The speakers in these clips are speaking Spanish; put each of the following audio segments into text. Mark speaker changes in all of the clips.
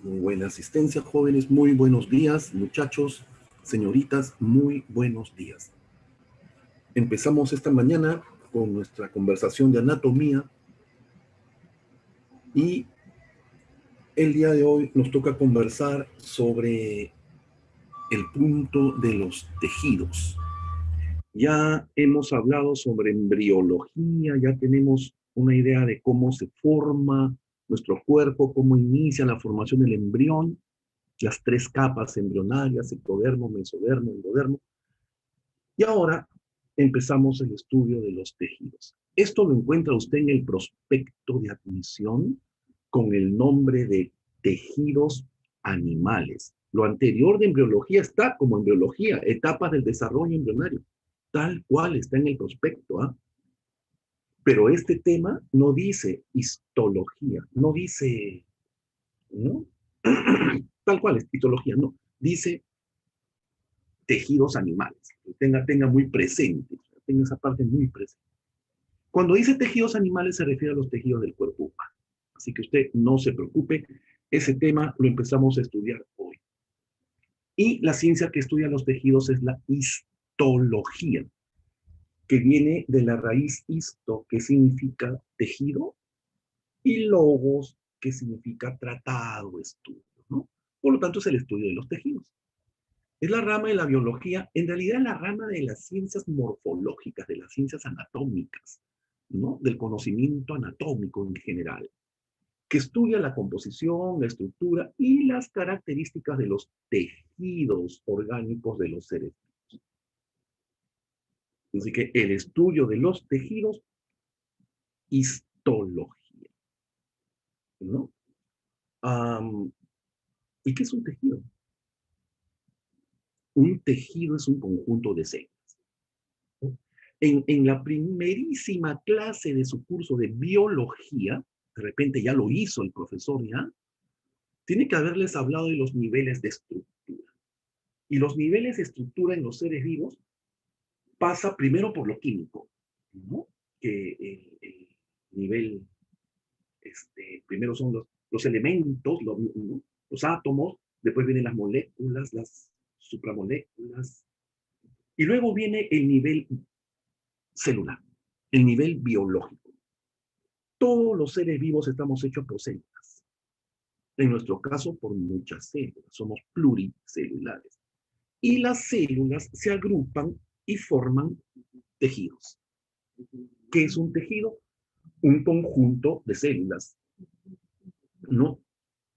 Speaker 1: Muy buena asistencia, jóvenes. Muy buenos días, muchachos, señoritas. Muy buenos días. Empezamos esta mañana con nuestra conversación de anatomía y el día de hoy nos toca conversar sobre el punto de los tejidos. Ya hemos hablado sobre embriología, ya tenemos una idea de cómo se forma nuestro cuerpo, cómo inicia la formación del embrión, las tres capas embrionarias, ectodermo, mesodermo, endodermo. Y ahora empezamos el estudio de los tejidos. Esto lo encuentra usted en el prospecto de admisión con el nombre de tejidos animales. Lo anterior de embriología está como embriología, etapas del desarrollo embrionario, tal cual está en el prospecto. Pero este tema no dice histología, no dice, ¿no? Tal cual es histología, no. Dice tejidos animales. Tenga muy presente, tenga esa parte muy presente. Cuando dice tejidos animales se refiere a los tejidos del cuerpo humano. Así que usted no se preocupe, ese tema lo empezamos a estudiar hoy. Y la ciencia que estudia los tejidos es la histología, que viene de la raíz histo, que significa tejido, y logos, que significa tratado, estudio, ¿no? Por lo tanto, es el estudio de los tejidos. Es la rama de la biología, en realidad es la rama de las ciencias morfológicas, de las ciencias anatómicas, ¿no? Del conocimiento anatómico en general, que estudia la composición, la estructura y las características de los tejidos orgánicos de los seres vivos. Así que el estudio de los tejidos, histología, ¿no? ¿Y qué es un tejido? Un tejido es un conjunto de células. En la primerísima clase de su curso de biología, de repente ya lo hizo el profesor ya, tiene que haberles hablado de los niveles de estructura. Y los niveles de estructura en los seres vivos pasa primero por lo químico, ¿no? Que el nivel, primero son los elementos, ¿no? Los átomos, después vienen las moléculas, las supramoléculas, y luego viene el nivel celular, el nivel biológico. Todos los seres vivos estamos hechos por células. En nuestro caso, por muchas células. Somos pluricelulares. Y las células se agrupan y forman tejidos. ¿Qué es un tejido? Un conjunto de células, ¿no?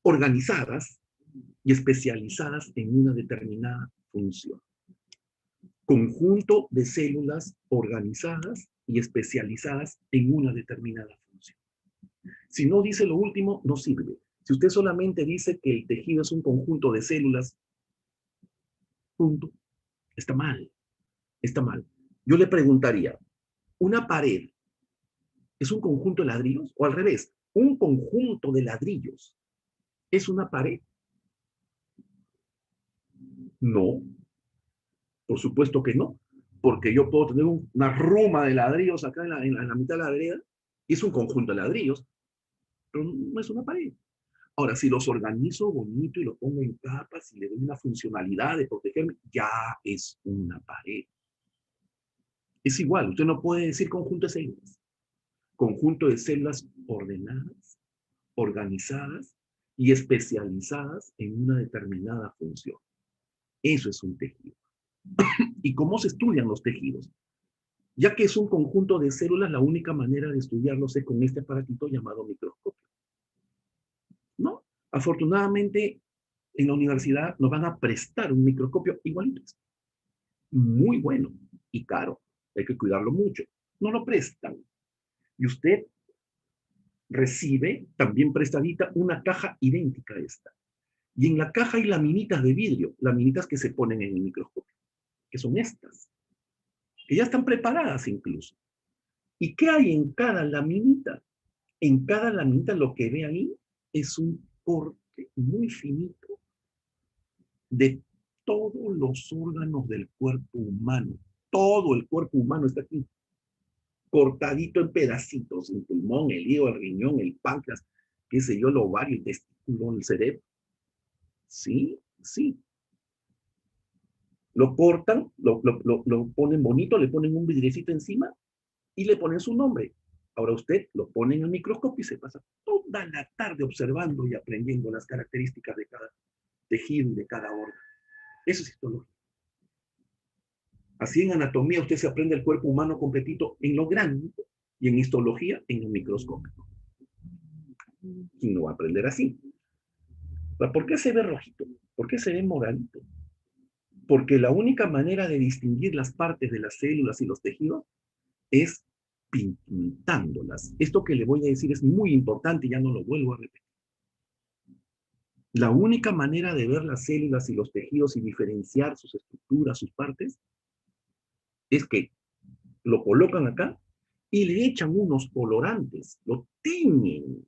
Speaker 1: Organizadas y especializadas en una determinada función. Conjunto de células organizadas y especializadas en una determinada función. Si no dice lo último, no sirve. Si usted solamente dice que el tejido es un conjunto de células, punto, está mal, está mal. Yo le preguntaría, ¿una pared es un conjunto de ladrillos? O al revés, ¿un conjunto de ladrillos es una pared? No, por supuesto que no, porque yo puedo tener una ruma de ladrillos acá en la mitad de la vereda, y es un conjunto de ladrillos, pero no es una pared. Ahora, si los organizo bonito y lo pongo en capas y le doy una funcionalidad de protegerme, ya es una pared. Es igual, usted no puede decir conjunto de células. Conjunto de células ordenadas, organizadas y especializadas en una determinada función. Eso es un tejido. ¿Y cómo se estudian los tejidos? Ya que es un conjunto de células, la única manera de estudiarlos es con este aparatito llamado microscopio, ¿no? Afortunadamente, en la universidad nos van a prestar un microscopio igualito. Muy bueno y caro. Hay que cuidarlo mucho. No lo prestan. Y usted recibe, también prestadita, una caja idéntica a esta. Y en la caja hay laminitas de vidrio, laminitas que se ponen en el microscopio, que son estas, que ya están preparadas incluso. ¿Y qué hay en cada laminita? En cada laminita lo que ve ahí es un corte muy finito de todos los órganos del cuerpo humano. Todo el cuerpo humano está aquí, cortadito en pedacitos, el pulmón, el hígado, el riñón, el páncreas, qué sé yo, el ovario, el testículo, el cerebro. Sí, sí. Lo cortan, lo ponen bonito, le ponen un vidriecito encima y le ponen su nombre. Ahora usted lo pone en el microscopio y se pasa toda la tarde observando y aprendiendo las características de cada tejido y de cada órgano. Eso es histología. Así en anatomía usted se aprende el cuerpo humano completito en lo grande y en histología en el microscopio. ¿Quién no va a aprender así? ¿Por qué se ve rojito? ¿Por qué se ve moradito? Porque la única manera de distinguir las partes de las células y los tejidos es pintándolas. Esto que le voy a decir es muy importante y ya no lo vuelvo a repetir. La única manera de ver las células y los tejidos y diferenciar sus estructuras, sus partes, es que lo colocan acá y le echan unos colorantes, lo tiñen.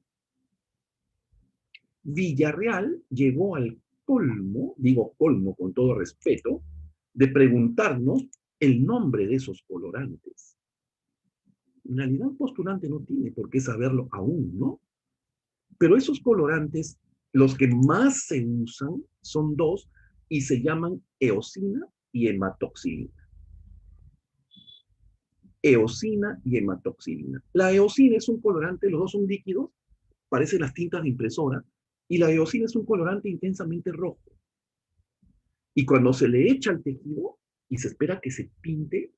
Speaker 1: Villarreal llegó al colmo, digo colmo con todo respeto, de preguntarnos el nombre de esos colorantes. En realidad, un postulante no tiene por qué saberlo aún, ¿no? Pero esos colorantes, los que más se usan, son dos y se llaman eosina y hematoxilina. Eosina y hematoxilina. La eosina es un colorante, los dos son líquidos, parecen las tintas de impresora, y la eosina es un colorante intensamente rojo. Y cuando se le echa al tejido y se espera que se pinte,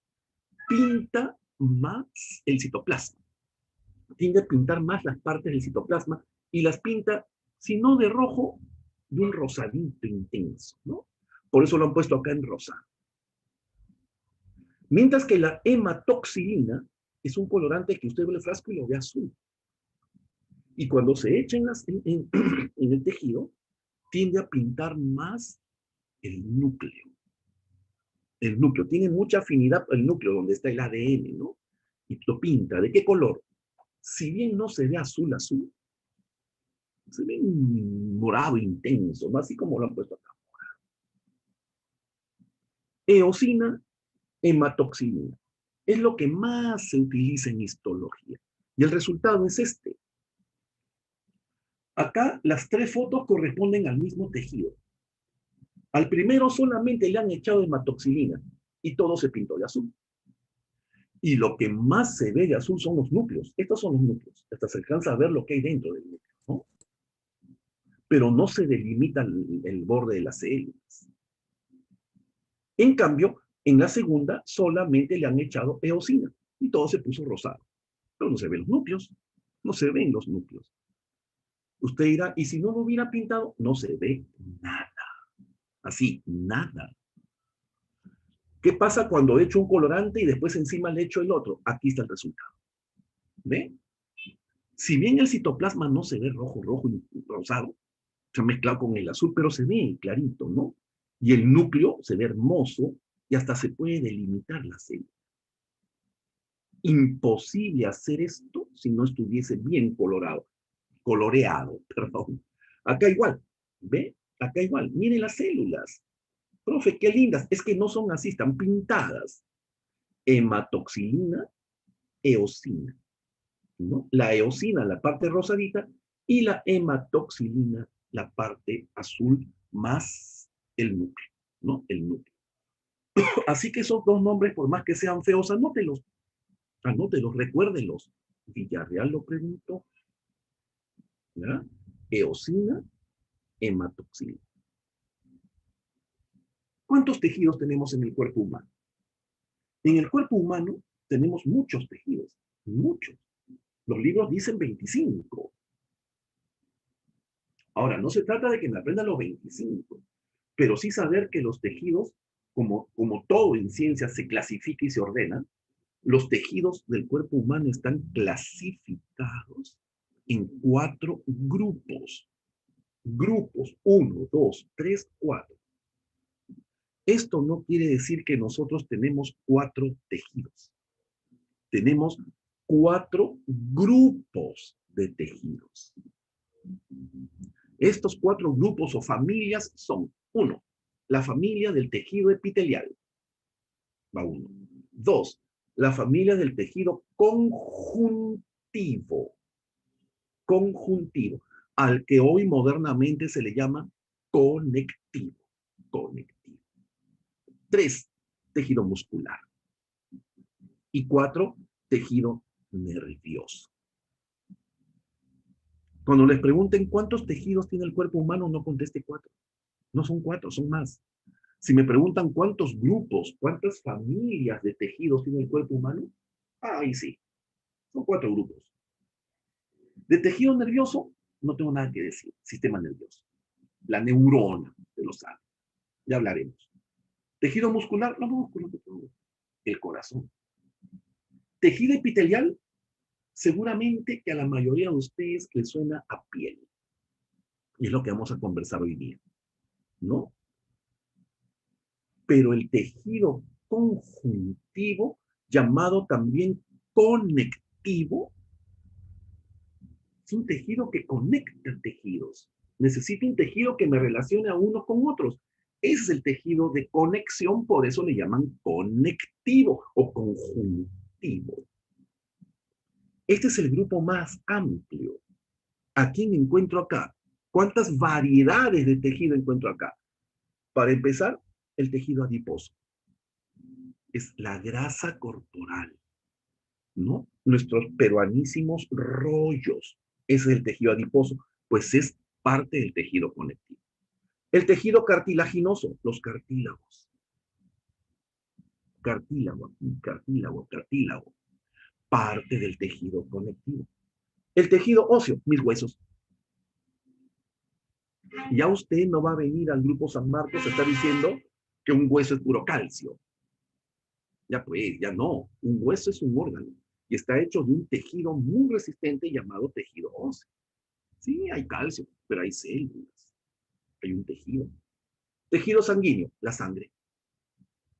Speaker 1: pinta más el citoplasma. Tiende a pintar más las partes del citoplasma y las pinta, si no de rojo, de un rosadito intenso, ¿no? Por eso lo han puesto acá en rosa. Mientras que la hematoxilina es un colorante que usted ve el frasco y lo ve azul. Y cuando se echa en el tejido, tiende a pintar más el núcleo. El núcleo tiene mucha afinidad el núcleo donde está el ADN, ¿no? Y lo pinta. ¿De qué color? Si bien no se ve azul, azul, se ve un morado intenso, ¿no? Así como lo han puesto acá. Eosina, hematoxilina. Es lo que más se utiliza en histología. Y el resultado es este. Acá las tres fotos corresponden al mismo tejido. Al primero solamente le han echado hematoxilina y todo se pintó de azul. Y lo que más se ve de azul son los núcleos. Estos son los núcleos. Hasta se alcanza a ver lo que hay dentro del núcleo, ¿no? Pero no se delimita el borde de las células. En cambio, en la segunda solamente le han echado eosina y todo se puso rosado. Pero no se ven los núcleos. No se ven los núcleos. Usted dirá, ¿y si no lo hubiera pintado? No se ve nada. Así, nada. ¿Qué pasa cuando echo un colorante y después encima le echo el otro? Aquí está el resultado. ¿Ve? Si bien el citoplasma no se ve rojo, rojo y rosado, se ha mezclado con el azul, pero se ve clarito, ¿no? Y el núcleo se ve hermoso y hasta se puede delimitar la célula. Imposible hacer esto si no estuviese bien coloreado, perdón. Acá igual, ¿ve? Acá igual, mire las células. Profe, qué lindas. Es que no son así, están pintadas. Hematoxilina, eosina, ¿no? La eosina, la parte rosadita, y la hematoxilina, la parte azul, más el núcleo, ¿no? El núcleo. Así que esos dos nombres, por más que sean feos, anótelos, recuérdenlos. Villarreal lo preguntó, ¿ya? Eosina, hematoxilina. ¿Cuántos tejidos tenemos en el cuerpo humano? En el cuerpo humano tenemos muchos tejidos, muchos. Los libros dicen 25. Ahora, no se trata de que me aprenda los 25, pero sí saber que los tejidos, como todo en ciencia se clasifica y se ordena, los tejidos del cuerpo humano están clasificados en 4 grupos. Grupos 1, 2, 3, 4. Esto no quiere decir que nosotros tenemos 4 tejidos. Tenemos 4 grupos de tejidos. Estos 4 grupos o familias son: 1, la familia del tejido epitelial. Va 1. 2, la familia del tejido conjuntivo. Conjuntivo, al que hoy modernamente se le llama conectivo. Conectivo. 3, tejido muscular. Y 4, tejido nervioso. Cuando les pregunten cuántos tejidos tiene el cuerpo humano, no conteste 4. No son 4, son más. Si me preguntan cuántos grupos, cuántas familias de tejidos tiene el cuerpo humano, ahí sí, son 4 grupos. De tejido nervioso, no tengo nada que decir. Sistema nervioso. La neurona de los sabe. Ya hablaremos. Tejido muscular, los músculos de todo. El corazón. Tejido epitelial, seguramente que a la mayoría de ustedes les suena a piel. Y es lo que vamos a conversar hoy día. ¿No? Pero el tejido conjuntivo, llamado también conectivo, es un tejido que conecta tejidos. Necesito un tejido que me relacione a unos con otros. Ese es el tejido de conexión, por eso le llaman conectivo o conjuntivo. Este es el grupo más amplio. ¿A quién encuentro acá? ¿Cuántas variedades de tejido encuentro acá? Para empezar, el tejido adiposo. Es la grasa corporal, ¿no? Nuestros peruanísimos rollos. Ese es el tejido adiposo, pues es parte del tejido conectivo. El tejido cartilaginoso, los cartílagos. Cartílago, cartílago, cartílago. Parte del tejido conectivo. El tejido óseo, mis huesos. Ya usted no va a venir al grupo San Marcos a estar diciendo que un hueso es puro calcio. Ya pues, ya no. Un hueso es un órgano y está hecho de un tejido muy resistente llamado tejido óseo. Sí, hay calcio, pero hay células. Hay un tejido. Tejido sanguíneo, la sangre.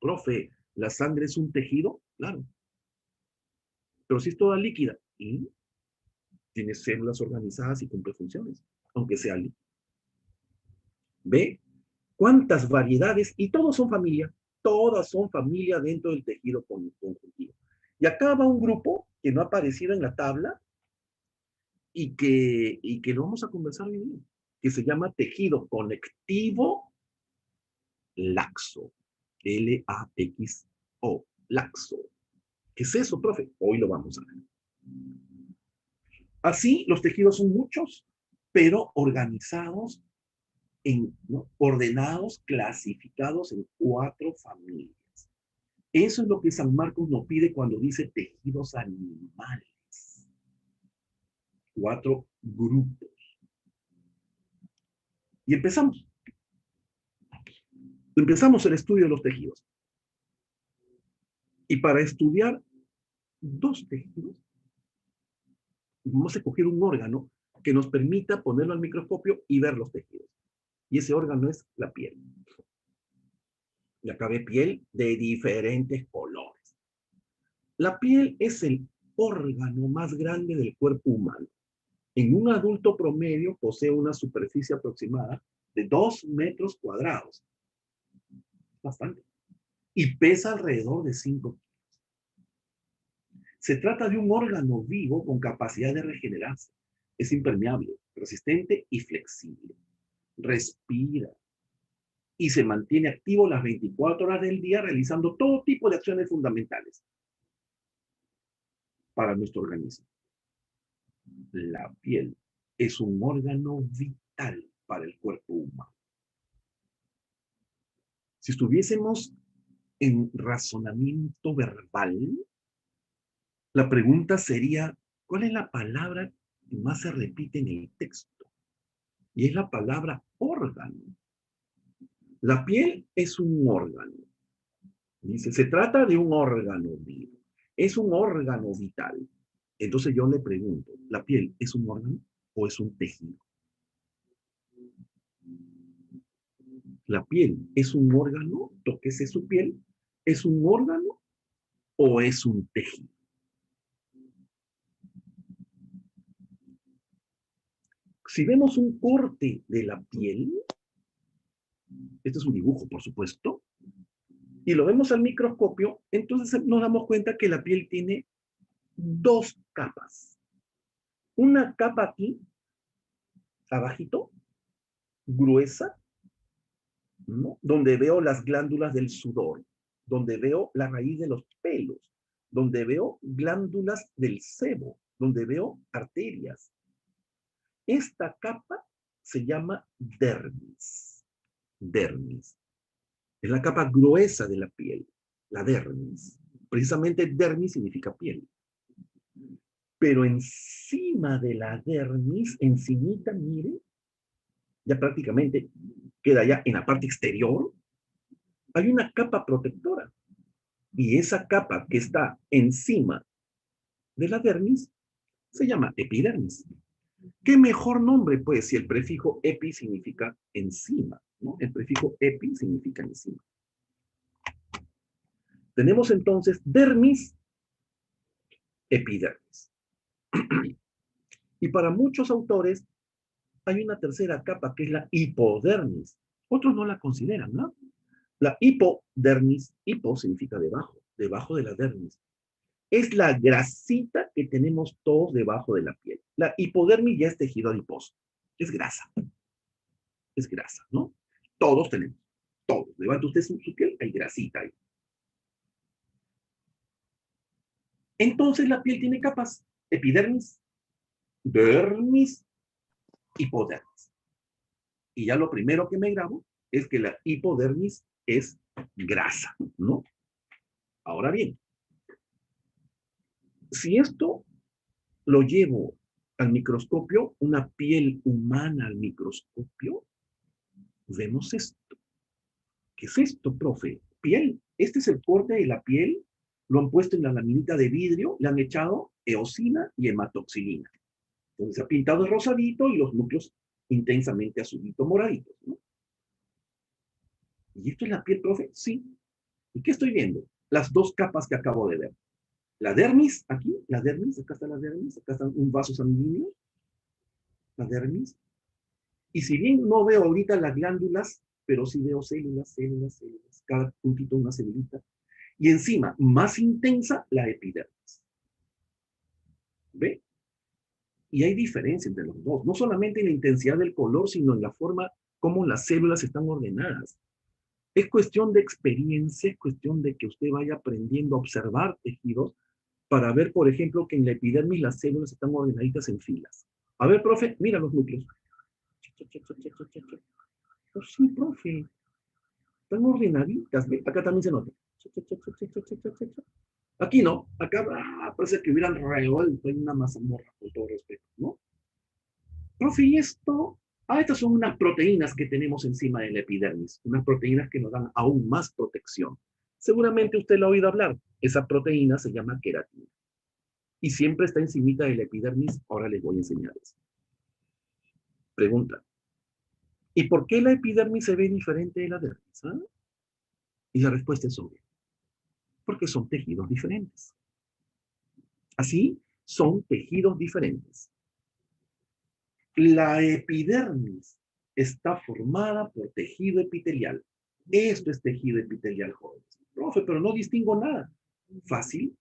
Speaker 1: Profe, ¿la sangre es un tejido? Claro. Pero si es toda líquida, y tiene células organizadas y cumple funciones, aunque sea líquida. ¿Ve? ¿Cuántas variedades? Y todos son familia. Todas son familia dentro del tejido conjuntivo. Y acá va un grupo que no ha aparecido en la tabla y que lo vamos a conversar hoy día, que se llama tejido conectivo laxo. L-A-X-O. Laxo. ¿Qué es eso, profe? Hoy lo vamos a ver. Así, los tejidos son muchos, pero organizados ¿no? Ordenados, clasificados en 4 familias. Eso es lo que San Marcos nos pide cuando dice tejidos animales. 4 grupos. Y empezamos. Empezamos el estudio de los tejidos. Y para estudiar 2 tejidos, vamos a escoger un órgano que nos permita ponerlo al microscopio y ver los tejidos. Y ese órgano es la piel. Y acá ve piel de diferentes colores. La piel es el órgano más grande del cuerpo humano. En un adulto promedio posee una superficie aproximada de 2 metros cuadrados. Bastante. Y pesa alrededor de 5 kilos. Se trata de un órgano vivo con capacidad de regenerarse. Es impermeable, resistente y flexible. Respira y se mantiene activo las 24 horas del día realizando todo tipo de acciones fundamentales para nuestro organismo. La piel es un órgano vital para el cuerpo humano. Si estuviésemos en razonamiento verbal, la pregunta sería, ¿cuál es la palabra que más se repite en el texto? Y es la palabra órgano. La piel es un órgano. Dice, se trata de un órgano vivo. Es un órgano vital. Entonces yo le pregunto, ¿la piel es un órgano o es un tejido? La piel es un órgano, tóquese su piel, ¿es un órgano o es un tejido? Si vemos un corte de la piel, este es un dibujo, por supuesto, y lo vemos al microscopio, entonces nos damos cuenta que la piel tiene 2 capas. Una capa aquí, abajito, gruesa, ¿no? Donde veo las glándulas del sudor, donde veo la raíz de los pelos, donde veo glándulas del sebo, donde veo arterias. Esta capa se llama dermis. Dermis. Es la capa gruesa de la piel, la dermis. Precisamente dermis significa piel. Pero encima de la dermis, encimita, mire, ya prácticamente queda ya en la parte exterior, hay una capa protectora. Y esa capa que está encima de la dermis se llama epidermis. ¿Qué mejor nombre, pues, si el prefijo epi significa encima, ¿no? El prefijo epi significa encima. Tenemos entonces dermis, epidermis. Y para muchos autores hay una tercera capa que es la hipodermis. Otros no la consideran, ¿no? La hipodermis, hipo significa debajo, debajo de la dermis. Es la grasita que tenemos todos debajo de la piel. La hipodermis ya es tejido adiposo. Es grasa. Es grasa, ¿no? Todos tenemos. Todos. Levanta usted su piel, hay grasita ahí. Entonces la piel tiene capas. Epidermis, dermis, hipodermis. Y ya lo primero que me grabo es que la hipodermis es grasa, ¿no? Ahora bien, si esto lo llevo al microscopio, una piel humana al microscopio, vemos esto. ¿Qué es esto, profe? Piel. Este es el corte de la piel. Lo han puesto en la laminita de vidrio, le han echado eosina y hematoxilina. Entonces se ha pintado el rosadito y los núcleos intensamente azulito moraditos, ¿no? ¿Y esto es la piel, profe? Sí. ¿Y qué estoy viendo? Las dos capas que acabo de ver. La dermis, aquí, la dermis, acá está la dermis, acá está un vaso sanguíneo, la dermis. Y si bien no veo ahorita las glándulas, pero sí veo células, células, células, cada puntito una celulita. Y encima, más intensa, la epidermis. ¿Ve? Y hay diferencia entre los dos, no solamente en la intensidad del color, sino en la forma como las células están ordenadas. Es cuestión de experiencia, es cuestión de que usted vaya aprendiendo a observar tejidos para ver, por ejemplo, que en la epidermis las células están ordenaditas en filas. A ver, profe, mira los núcleos. Oh, sí, profe, están ordenaditas. ¿Ve? Acá también se nota. Aquí no, acá parece que hubieran revuelto en una mazamorra, con todo respeto, ¿no? Profe, ¿y esto? Ah, estas son unas proteínas que tenemos encima de la epidermis, unas proteínas que nos dan aún más protección. Seguramente usted lo ha oído hablar. Esa proteína se llama queratina. Y siempre está encimita de la epidermis. Ahora les voy a enseñar eso. Pregunta. ¿Y por qué la epidermis se ve diferente de la dermis? ¿Ah? Y la respuesta es obvia. Porque son tejidos diferentes. Así, son tejidos diferentes. La epidermis está formada por tejido epitelial. Esto es tejido epitelial, jóvenes. Profe, pero no distingo nada. Fácil.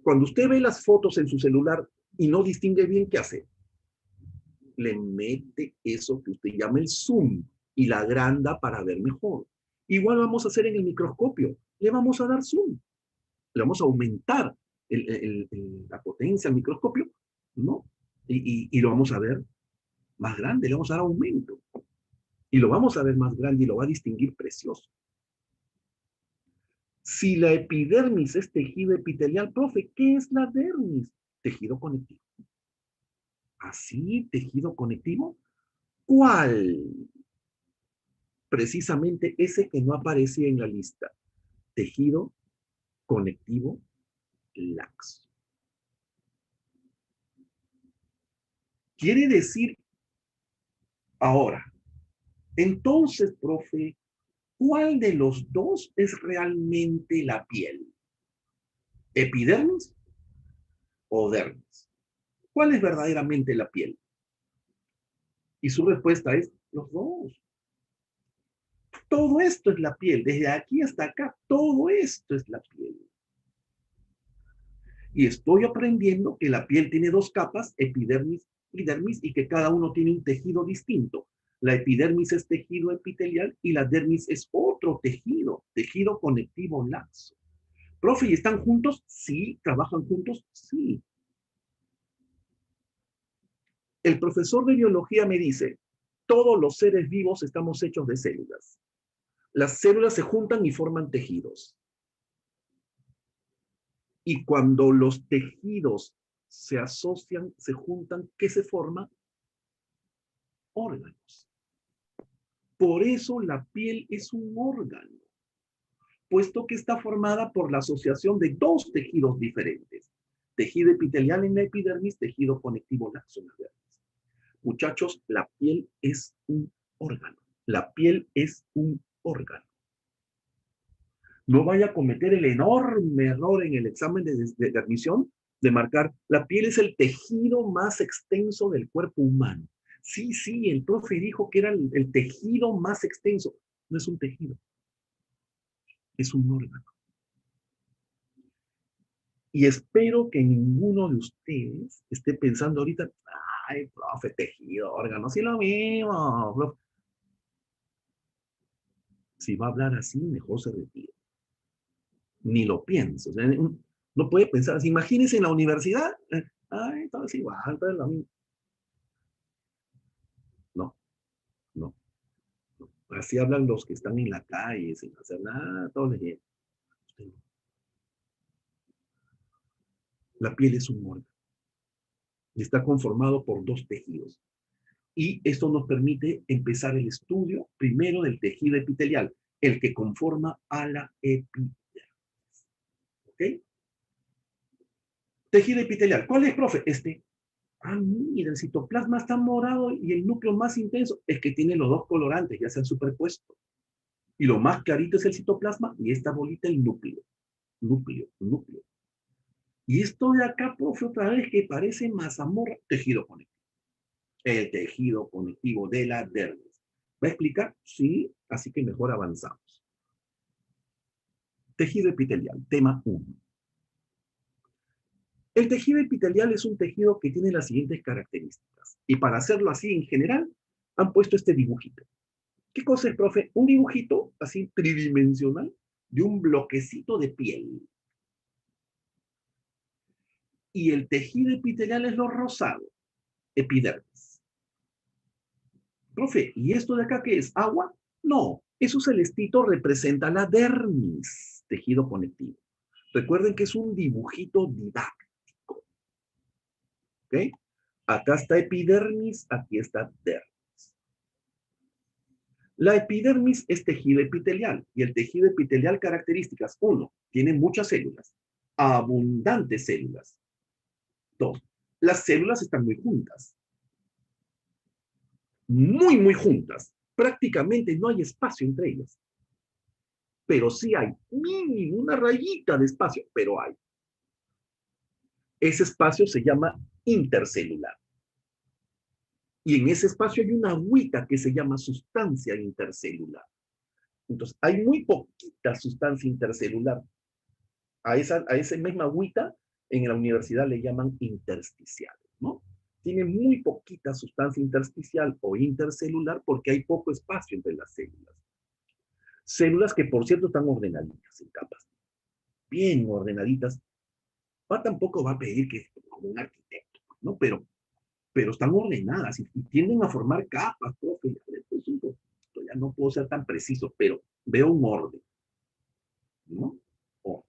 Speaker 1: Cuando usted ve las fotos en su celular y no distingue bien, ¿qué hace? Le mete eso que usted llama el zoom y la agranda para ver mejor. Igual vamos a hacer en el microscopio. Le vamos a dar zoom. Le vamos a aumentar la potencia al microscopio, ¿no? Y lo vamos a ver más grande, le vamos a dar aumento. Y lo vamos a ver más grande y lo va a distinguir precioso. Si la epidermis es tejido epitelial, profe, ¿qué es la dermis? Tejido conectivo. ¿Así, tejido conectivo? ¿Cuál? Precisamente ese que no aparecía en la lista. Tejido conectivo laxo. Quiere decir ahora, entonces, profe, ¿cuál de los dos es realmente la piel? ¿Epidermis o dermis? ¿Cuál es verdaderamente la piel? Y su respuesta es los dos. Todo esto es la piel, desde aquí hasta acá, todo esto es la piel. Y estoy aprendiendo que la piel tiene dos capas, epidermis y dermis, y que cada uno tiene un tejido distinto. La epidermis es tejido epitelial y la dermis es otro tejido, tejido conectivo laxo. Profe, ¿y están juntos? Sí. ¿Trabajan juntos? Sí. El profesor de biología me dice, todos los seres vivos estamos hechos de células. Las células se juntan y forman tejidos. Y cuando los tejidos se asocian, se juntan, ¿qué se forma? Órganos. Por eso la piel es un órgano, puesto que está formada por la asociación de dos tejidos diferentes. Tejido epitelial en la epidermis, tejido conectivo laxo en la dermis. Muchachos, la piel es un órgano. La piel es un órgano. No vaya a cometer el enorme error en el examen de admisión de marcar, la piel es el tejido más extenso del cuerpo humano. Sí, sí, el profe dijo que era el tejido más extenso. No es un tejido, es un órgano. Y espero que ninguno de ustedes esté pensando ahorita, ay, profe, tejido, órgano, sí lo mismo. Profe. Si va a hablar así, mejor se retire. Ni lo pienso. O sea, no puede pensar así. Imagínense en la universidad, ay, todo es igual, todo es lo mismo. No, no, no. Así hablan los que están en la calle sin hacer nada, todo les llega. La piel es un órgano y está conformado por dos tejidos. Y esto nos permite empezar el estudio primero del tejido epitelial, el que conforma a la epidermis. ¿Ok? Tejido epitelial. ¿Cuál es, profe? Mira, el citoplasma está morado y el núcleo más intenso es que tiene los dos colorantes, ya se han superpuesto. Y lo más clarito es el citoplasma y esta bolita el núcleo. Núcleo, núcleo. Y esto de acá, profe, otra vez que parece mazamorra, tejido conectivo. El tejido conectivo de la dermis. ¿Va a explicar? Sí, así que mejor avanzamos. Tejido epitelial, tema 1. El tejido epitelial es un tejido que tiene las siguientes características. Y para hacerlo así en general, han puesto este dibujito. ¿Qué cosa es, profe? Un dibujito así tridimensional de un bloquecito de piel. Y el tejido epitelial es lo rosado, epidermis. Profe, ¿y esto de acá qué es? ¿Agua? No, eso celestito representa la dermis, tejido conectivo. Recuerden que es un dibujito didáctico. ¿Ok? Acá está epidermis, aquí está dermis. La epidermis es tejido epitelial y el tejido epitelial características. 1. Tiene muchas células, abundantes células. 2. Las células están muy juntas. Muy, muy juntas. Prácticamente no hay espacio entre ellas. Pero sí hay mínimo una rayita de espacio, pero hay. Ese espacio se llama intercelular. Y en ese espacio hay una agüita que se llama sustancia intercelular. Entonces, hay muy poquita sustancia intercelular. A esa misma agüita en la universidad le llaman intersticiales, ¿no? Tiene muy poquita sustancia intersticial o intercelular porque hay poco espacio entre las células. Células que, por cierto, están ordenaditas en capas. Bien ordenaditas. Tampoco va a pedir que es como un arquitecto, ¿no? Pero están ordenadas y tienden a formar capas, profe. Ya no puedo ser tan preciso, pero veo un orden, ¿no? Oh,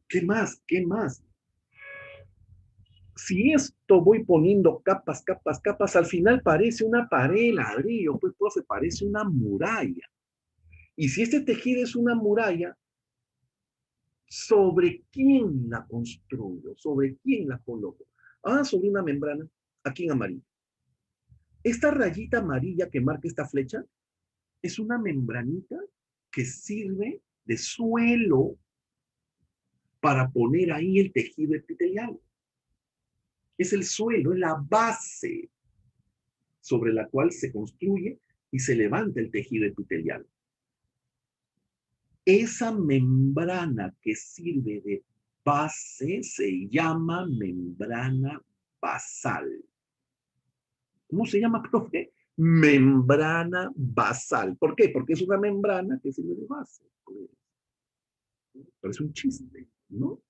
Speaker 1: ¿qué más? ¿Qué más? Si esto voy poniendo capas, capas, capas, al final parece una pared de ladrillo, pues, profe, parece una muralla. Y si este tejido es una muralla, ¿sobre quién la construyo? ¿Sobre quién la coloco? Sobre una membrana, aquí en amarillo. Esta rayita amarilla que marca esta flecha es una membranita que sirve de suelo para poner ahí el tejido epitelial. Es el suelo, es la base sobre la cual se construye y se levanta el tejido epitelial. Esa membrana que sirve de base se llama membrana basal. ¿Cómo se llama, profe? Membrana basal. ¿Por qué? Porque es una membrana que sirve de base. Pues, parece un chiste, ¿no?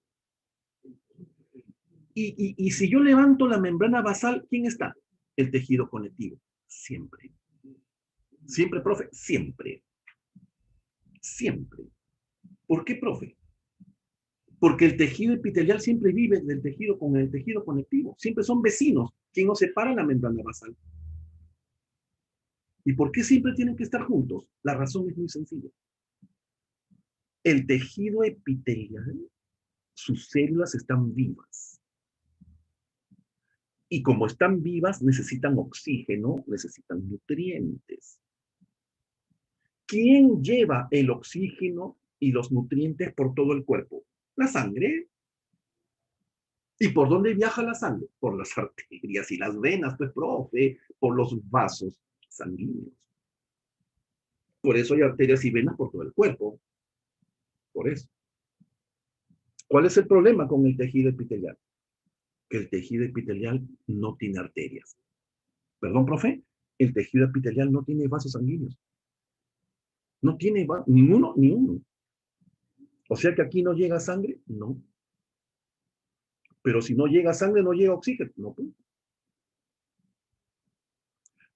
Speaker 1: Y si yo levanto la membrana basal, ¿quién está? El tejido conectivo. Siempre. Siempre, profe. Siempre. Siempre. ¿Por qué, profe? Porque el tejido epitelial siempre vive del tejido con el tejido conectivo. Siempre son vecinos. ¿Quién nos separa? La membrana basal. ¿Y por qué siempre tienen que estar juntos? La razón es muy sencilla. El tejido epitelial, sus células están vivas. Y como están vivas, necesitan oxígeno, necesitan nutrientes. ¿Quién lleva el oxígeno y los nutrientes por todo el cuerpo? La sangre. ¿Y por dónde viaja la sangre? Por las arterias y las venas, pues, profe, por los vasos sanguíneos. Por eso hay arterias y venas por todo el cuerpo. Por eso. ¿Cuál es el problema con el tejido epitelial? Que el tejido epitelial no tiene arterias. Perdón, profe, el tejido epitelial no tiene vasos sanguíneos. No tiene ninguno, ni uno. O sea que aquí no llega sangre, no. Pero si no llega sangre, no llega oxígeno. No, pues.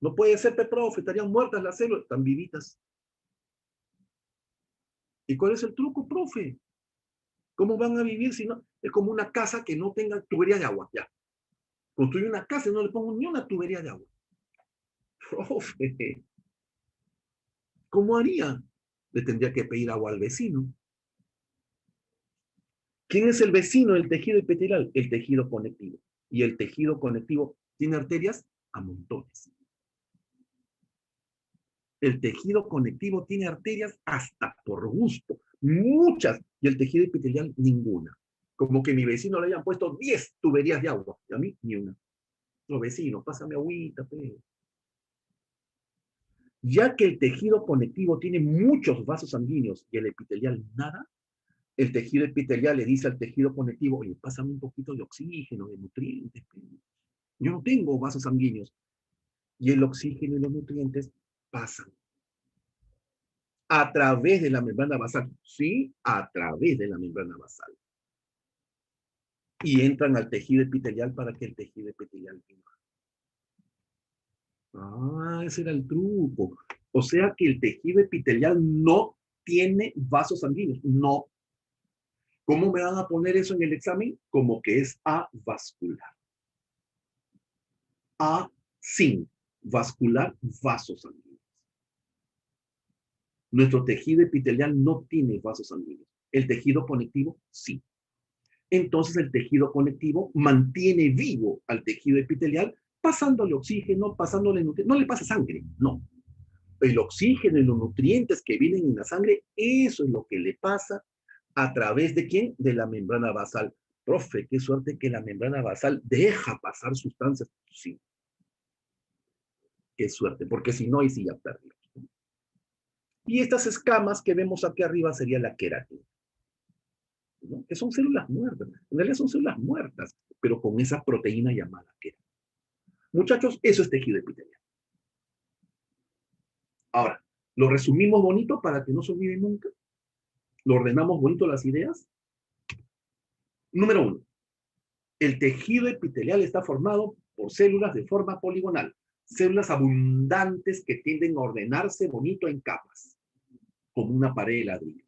Speaker 1: No puede ser, profe, estarían muertas las células, están vivitas. ¿Y cuál es el truco, profe? ¿Cómo van a vivir si no? Es como una casa que no tenga tubería de agua, ya. Construyo una casa y no le pongo ni una tubería de agua. Profe, ¿cómo haría? Le tendría que pedir agua al vecino. ¿Quién es el vecino del tejido epitelial? El tejido conectivo. Y el tejido conectivo tiene arterias a montones. El tejido conectivo tiene arterias hasta por gusto, muchas, y el tejido epitelial ninguna. Como que mi vecino le hayan puesto 10 tuberías de agua, y a mí ni una. Los vecinos, pásame agüita, pe. Ya que el tejido conectivo tiene muchos vasos sanguíneos y el epitelial nada, el tejido epitelial le dice al tejido conectivo, oye, pásame un poquito de oxígeno, de nutrientes. Pe. Yo no tengo vasos sanguíneos. Y el oxígeno y los nutrientes pasan a través de la membrana basal. Sí, a través de la membrana basal. Y entran al tejido epitelial para que el tejido epitelial viva. Ah, ese era el truco. O sea que el tejido epitelial no tiene vasos sanguíneos. No. ¿Cómo me van a poner eso en el examen? Como que es avascular. A sin vascular, vasos sanguíneos. Nuestro tejido epitelial no tiene vasos sanguíneos. El tejido conectivo sí. Entonces el tejido conectivo mantiene vivo al tejido epitelial pasándole oxígeno, pasándole nutrientes. No le pasa sangre, no. El oxígeno y los nutrientes que vienen en la sangre, eso es lo que le pasa a través de ¿quién? De la membrana basal. Profe, qué suerte que la membrana basal deja pasar sustancias. Sí, qué suerte, porque si no, ahí sí ya perdimos. Y estas escamas que vemos aquí arriba sería la queratina, ¿no? Que son células muertas. En realidad son células muertas, pero con esa proteína llamada queratina. Muchachos, eso es tejido epitelial. Ahora, lo resumimos bonito para que no se olvide nunca. Lo ordenamos bonito las ideas. Número 1. El tejido epitelial está formado por células de forma poligonal. Células abundantes que tienden a ordenarse bonito en capas, como una pared de ladrillo.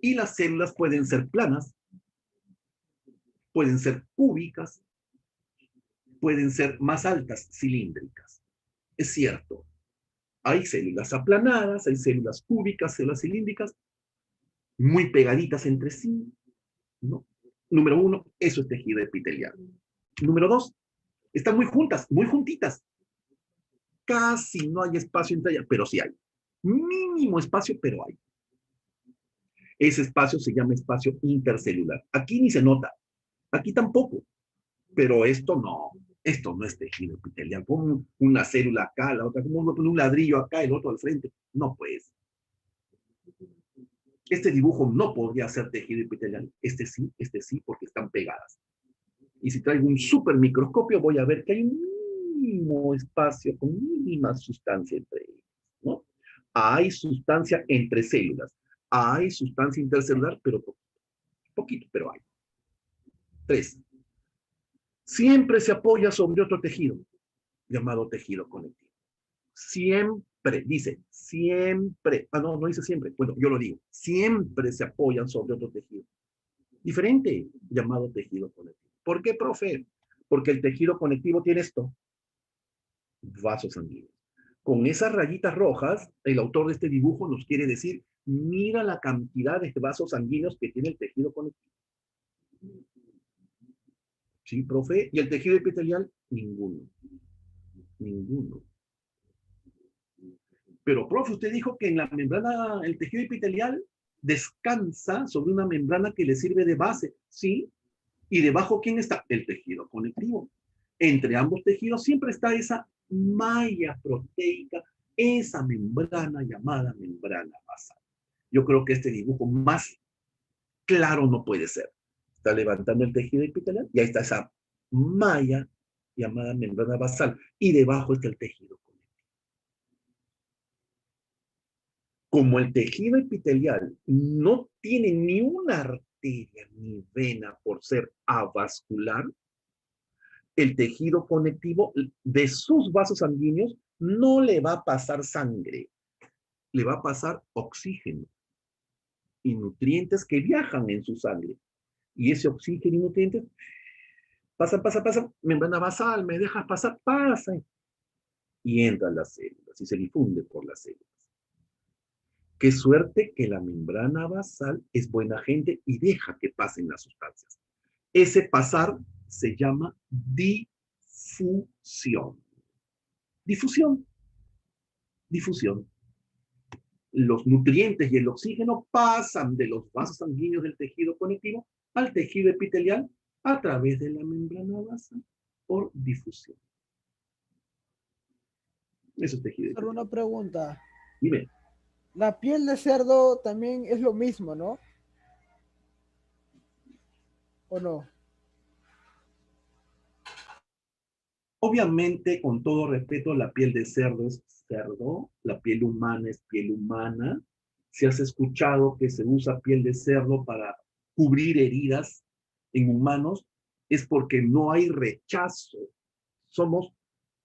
Speaker 1: Y las células pueden ser planas, pueden ser cúbicas, pueden ser más altas, cilíndricas. Es cierto, hay células aplanadas, hay células cúbicas, células cilíndricas, muy pegaditas entre sí, ¿no? Número 1, eso es tejido epitelial. Número 2, están muy juntas, muy juntitas. Casi no hay espacio entre ellas, pero sí hay. Mínimo espacio, pero hay. Ese espacio se llama espacio intercelular. Aquí ni se nota, aquí tampoco, pero esto no es tejido epitelial. Pon una célula acá, la otra, como uno pone un ladrillo acá, el otro al frente. No, pues. Este dibujo no podría ser tejido epitelial. Este sí, porque están pegadas. Y si traigo un super microscopio, voy a ver que hay un mínimo espacio, con mínima sustancia entre ellas, ¿no? Hay sustancia entre células, hay sustancia intercelular, pero poquito, pero hay. 3. Siempre se apoya sobre otro tejido, llamado tejido conectivo. Siempre, dice, siempre. Ah, no, no dice siempre. Bueno, yo lo digo. Siempre se apoyan sobre otro tejido. Diferente, llamado tejido conectivo. ¿Por qué, profe? Porque el tejido conectivo tiene esto, vasos sanguíneos. Con esas rayitas rojas, el autor de este dibujo nos quiere decir, mira la cantidad de vasos sanguíneos que tiene el tejido conectivo. ¿Sí, profe? ¿Y el tejido epitelial? Ninguno. Ninguno. Pero, profe, usted dijo que en la membrana, el tejido epitelial descansa sobre una membrana que le sirve de base, ¿sí? Y debajo, ¿quién está? El tejido conectivo. Entre ambos tejidos siempre está esa malla proteica, esa membrana llamada membrana basal. Yo creo que este dibujo más claro no puede ser. Está levantando el tejido epitelial y ahí está esa malla llamada membrana basal y debajo está el tejido conectivo. Como el tejido epitelial no tiene ni una arteria ni vena por ser avascular, el tejido conectivo de sus vasos sanguíneos no le va a pasar sangre, le va a pasar oxígeno y nutrientes que viajan en su sangre. Y ese oxígeno y nutrientes pasan, membrana basal, me dejas pasar, pasa. Y entran las células y se difunde por las células. Qué suerte que la membrana basal es buena gente y deja que pasen las sustancias. Ese pasar se llama difusión. Difusión. Difusión. Los nutrientes y el oxígeno pasan de los vasos sanguíneos del tejido conectivo al tejido epitelial a través de la membrana basal por difusión. Eso es tejido
Speaker 2: Solo
Speaker 1: epitelial.
Speaker 2: una pregunta.
Speaker 1: Dime.
Speaker 2: La piel de cerdo también es lo mismo, ¿no? ¿O no?
Speaker 1: Obviamente, con todo respeto, la piel de cerdo es cerdo, la piel humana es piel humana. Si has escuchado que se usa piel de cerdo para cubrir heridas en humanos, es porque no hay rechazo. Somos,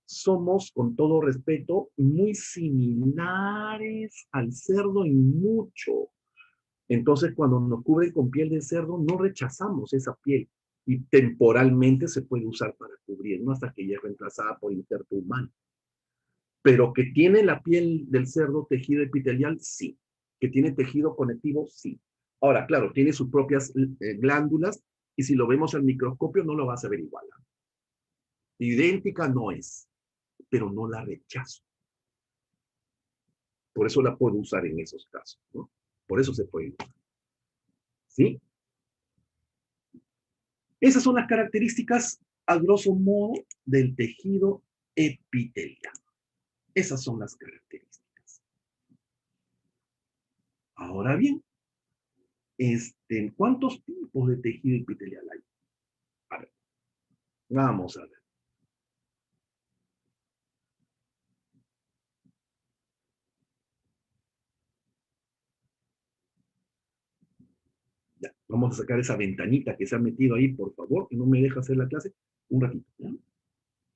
Speaker 1: somos, con todo respeto, muy similares al cerdo en mucho. Entonces, cuando nos cubren con piel de cerdo, no rechazamos esa piel y temporalmente se puede usar para cubrir, ¿no? Hasta que ya es reemplazada por injerto humano. Pero que tiene la piel del cerdo tejido epitelial, sí. Que tiene tejido conectivo, sí. Ahora, claro, tiene sus propias glándulas y si lo vemos al microscopio no lo vas a ver igual. Idéntica no es, pero no la rechazo. Por eso la puedo usar en esos casos, ¿no? Por eso se puede usar. ¿Sí? Esas son las características, a grosso modo, del tejido epitelial. Esas son las características. Ahora bien, ¿cuántos tipos de tejido epitelial hay? A ver, vamos a ver. Ya, vamos a sacar esa ventanita que se ha metido ahí, por favor, que no me deja hacer la clase un ratito. ¿Ya?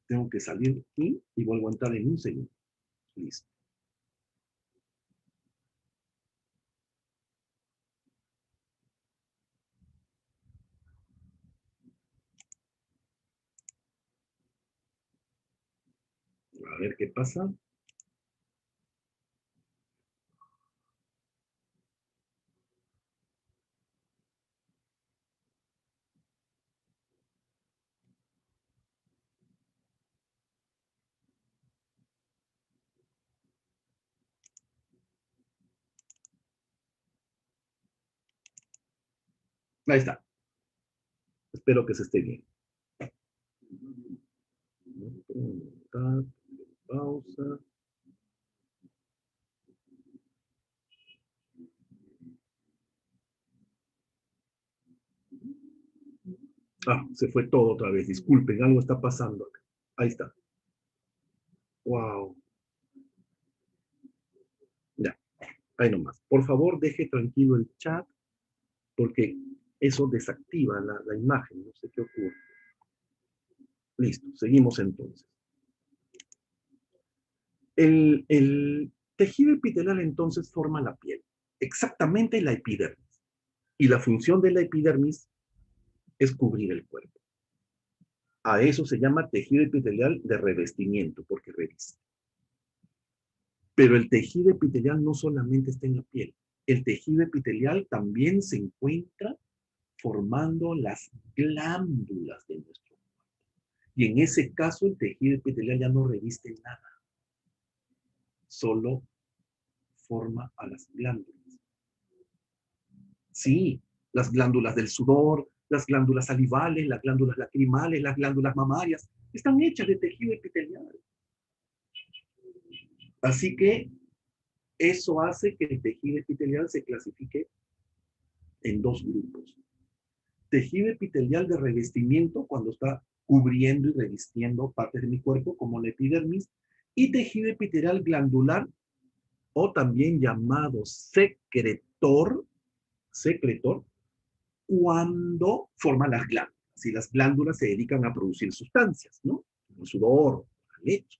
Speaker 1: Tengo que salir aquí y vuelvo a entrar en un segundo. Listo. A ver qué pasa. Ahí está. Espero que se esté bien. Pausa. Ah, se fue todo otra vez. Disculpen, algo está pasando acá. Ahí está. Wow. Ya, ahí nomás. Por favor, deje tranquilo el chat, porque eso desactiva la imagen. No sé qué ocurre. Listo, seguimos entonces. El tejido epitelial entonces forma la piel, exactamente la epidermis. Y la función de la epidermis es cubrir el cuerpo. A eso se llama tejido epitelial de revestimiento, porque reviste. Pero el tejido epitelial no solamente está en la piel. El tejido epitelial también se encuentra formando las glándulas de nuestro cuerpo. Y en ese caso, el tejido epitelial ya no reviste nada. Solo forma a las glándulas. Sí, las glándulas del sudor, las glándulas salivales, las glándulas lacrimales, las glándulas mamarias, están hechas de tejido epitelial. Así que eso hace que el tejido epitelial se clasifique en dos grupos. Tejido epitelial de revestimiento, cuando está cubriendo y revistiendo partes de mi cuerpo, como la epidermis, y tejido epitelial glandular, o también llamado secretor, cuando forma las glándulas. Si las glándulas se dedican a producir sustancias, ¿no? El sudor, la leche.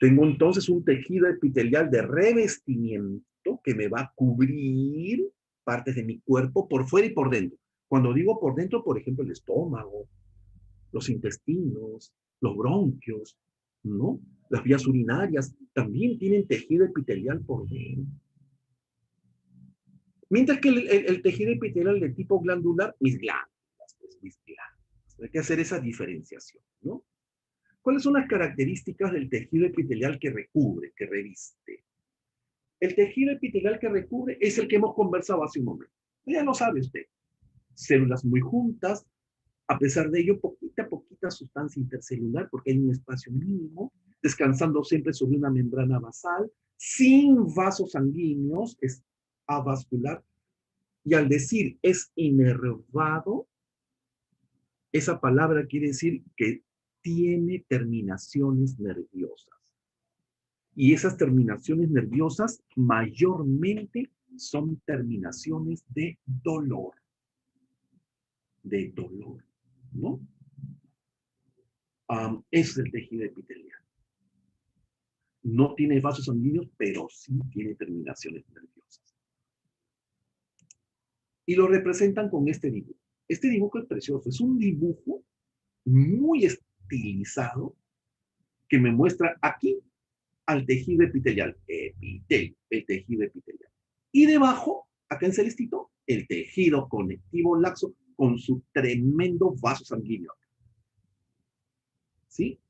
Speaker 1: Tengo entonces un tejido epitelial de revestimiento que me va a cubrir partes de mi cuerpo por fuera y por dentro. Cuando digo por dentro, por ejemplo, el estómago, los intestinos, los bronquios, ¿no? Las vías urinarias también tienen tejido epitelial por dentro. Mientras que el tejido epitelial de tipo glandular, mis glándulas, pues, mis glándulas. Hay que hacer esa diferenciación, ¿no? ¿Cuáles son las características del tejido epitelial que recubre, que reviste? El tejido epitelial que recubre es el que hemos conversado hace un momento. Ya lo sabe usted. Células muy juntas, a pesar de ello, poquita sustancia intercelular, porque hay un espacio mínimo, descansando siempre sobre una membrana basal, sin vasos sanguíneos, es avascular, y al decir es inervado, esa palabra quiere decir que tiene terminaciones nerviosas. Y esas terminaciones nerviosas mayormente son terminaciones de dolor. De dolor, ¿no? Es el tejido epitelial. No tiene vasos sanguíneos, pero sí tiene terminaciones nerviosas. Y lo representan con este dibujo. Este dibujo es precioso. Es un dibujo muy estilizado que me muestra aquí al tejido epitelial. El tejido epitelial. Y debajo, acá en celestito, el tejido conectivo laxo con su tremendo vaso sanguíneo. ¿Sí?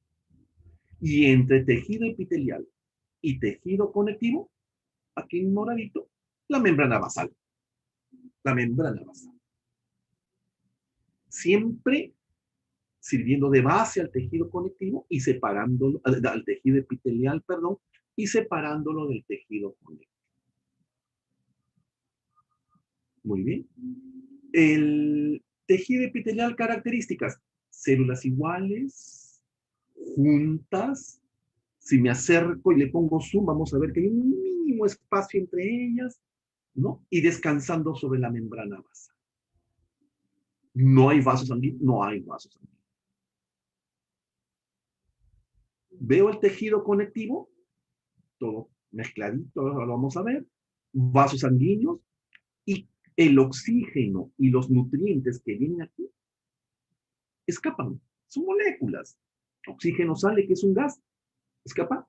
Speaker 1: Y entre tejido epitelial y tejido conectivo, aquí en moradito, la membrana basal. La membrana basal. Siempre sirviendo de base al tejido conectivo y separándolo, al tejido epitelial, perdón, y separándolo del tejido conectivo. Muy bien. El tejido epitelial, características, células iguales, juntas. Si me acerco y le pongo zoom, vamos a ver que hay un mínimo espacio entre ellas, ¿no? Y descansando sobre la membrana basal. No hay vasos sanguíneos, no hay vasos sanguíneos. Veo el tejido conectivo, todo mezcladito, ahora lo vamos a ver, vasos sanguíneos, y el oxígeno y los nutrientes que vienen aquí escapan, son moléculas. Oxígeno sale, que es un gas, escapa.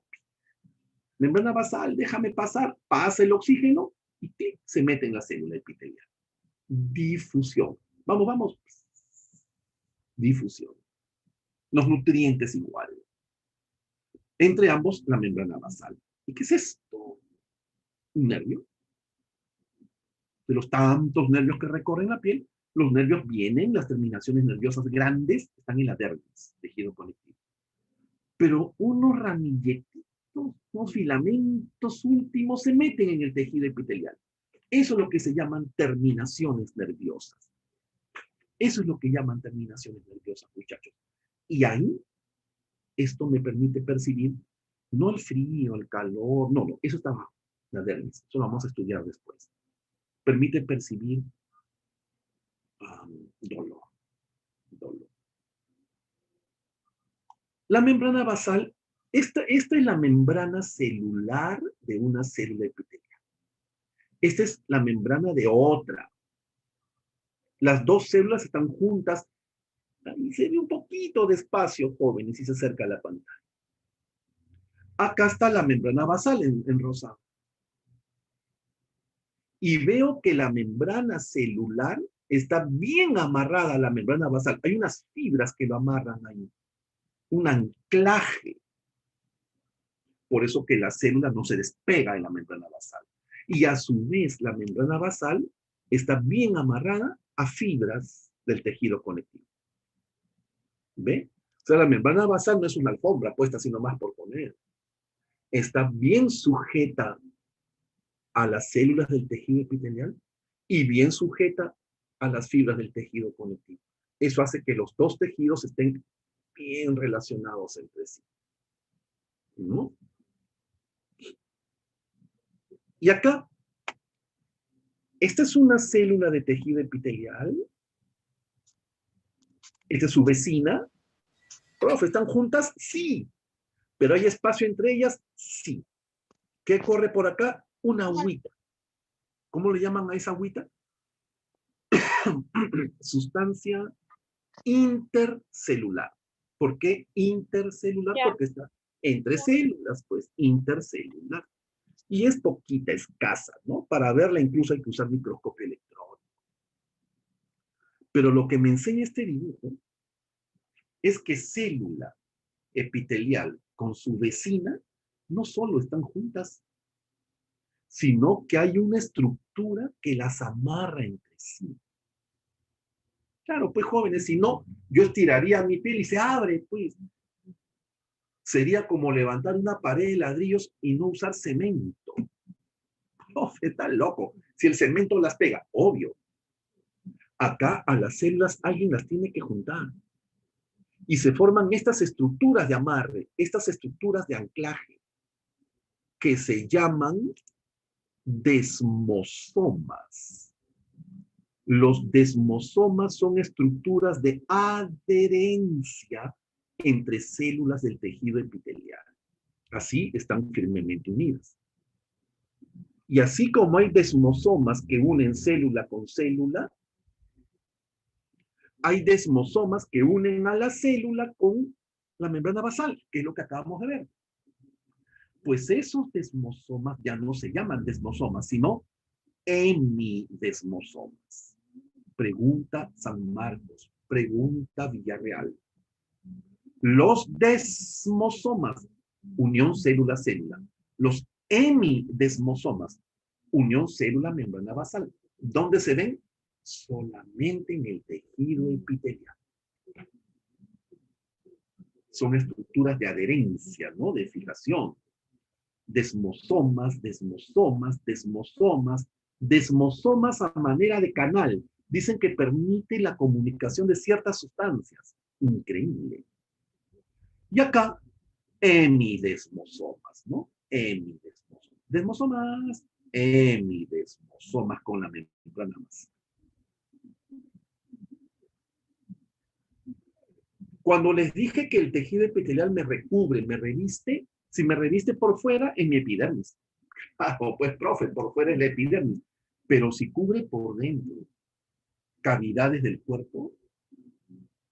Speaker 1: Membrana basal, déjame pasar, pasa el oxígeno y clic, se mete en la célula epitelial. Difusión. Vamos, vamos. Difusión. Los nutrientes igual. Entre ambos, la membrana basal. ¿Y qué es esto? Un nervio. De los tantos nervios que recorren la piel, los nervios vienen, las terminaciones nerviosas grandes están en la dermis, tejido conectivo. Pero unos ramilletitos, unos filamentos últimos se meten en el tejido epitelial. Eso es lo que se llaman terminaciones nerviosas. Eso es lo que llaman terminaciones nerviosas, muchachos. Y ahí, esto me permite percibir, no el frío, el calor, no, eso está abajo, la dermis, eso lo vamos a estudiar después. Permite percibir dolor. La membrana basal, esta es la membrana celular de una célula epitelial. Esta es la membrana de otra. Las dos células están juntas. Ahí se ve un poquito de espacio, jóvenes, si se acerca a la pantalla. Acá está la membrana basal en rosado. Y veo que la membrana celular está bien amarrada a la membrana basal. Hay unas fibras que lo amarran ahí. Un anclaje. Por eso que la célula no se despega de la membrana basal. Y a su vez, la membrana basal está bien amarrada a fibras del tejido conectivo. ¿Ve? O sea, la membrana basal no es una alfombra puesta sino más por poner. Está bien sujeta a las células del tejido epitelial y bien sujeta a las fibras del tejido conectivo. Eso hace que los dos tejidos estén bien relacionados entre sí. ¿No? Y acá, esta es una célula de tejido epitelial. Esta es su vecina. Profe, ¿están juntas? Sí. ¿Pero hay espacio entre ellas? Sí. ¿Qué corre por acá? Una agüita. ¿Cómo le llaman a esa agüita? Sustancia intercelular. ¿Por qué intercelular? Porque está entre células, pues, intercelular. Y es poquita, escasa, ¿no? Para verla incluso hay que usar microscopio electrónico. Pero lo que me enseña este dibujo es que célula epitelial con su vecina no solo están juntas, sino que hay una estructura que las amarra entre sí. Claro, pues jóvenes, si no, yo estiraría mi piel y se abre, pues. Sería como levantar una pared de ladrillos y no usar cemento. No, está loco. Si el cemento las pega, obvio. Acá a las células alguien las tiene que juntar. Y se forman estas estructuras de amarre, estas estructuras de anclaje, que se llaman desmosomas. Los desmosomas son estructuras de adherencia entre células del tejido epitelial. Así están firmemente unidas. Y así como hay desmosomas que unen célula con célula, hay desmosomas que unen a la célula con la membrana basal, que es lo que acabamos de ver. Pues esos desmosomas ya no se llaman desmosomas, sino hemidesmosomas. Pregunta San Marcos, pregunta Villarreal. Los desmosomas, unión célula-célula. Los hemidesmosomas, unión célula-membrana basal. ¿Dónde se ven? Solamente en el tejido epitelial. Son estructuras de adherencia, ¿no? De fijación. Desmosomas, desmosomas, desmosomas, desmosomas a manera de canal. Dicen que permite la comunicación de ciertas sustancias. Increíble. Y acá, hemidesmosomas, ¿no? Hemidesmosomas. Desmosomas, hemidesmosomas con la membrana más. Cuando les dije que el tejido epitelial me recubre, me reviste, si me reviste por fuera, es mi epidermis. Pues, profe, por fuera es la epidermis. Pero si cubre por dentro cavidades del cuerpo,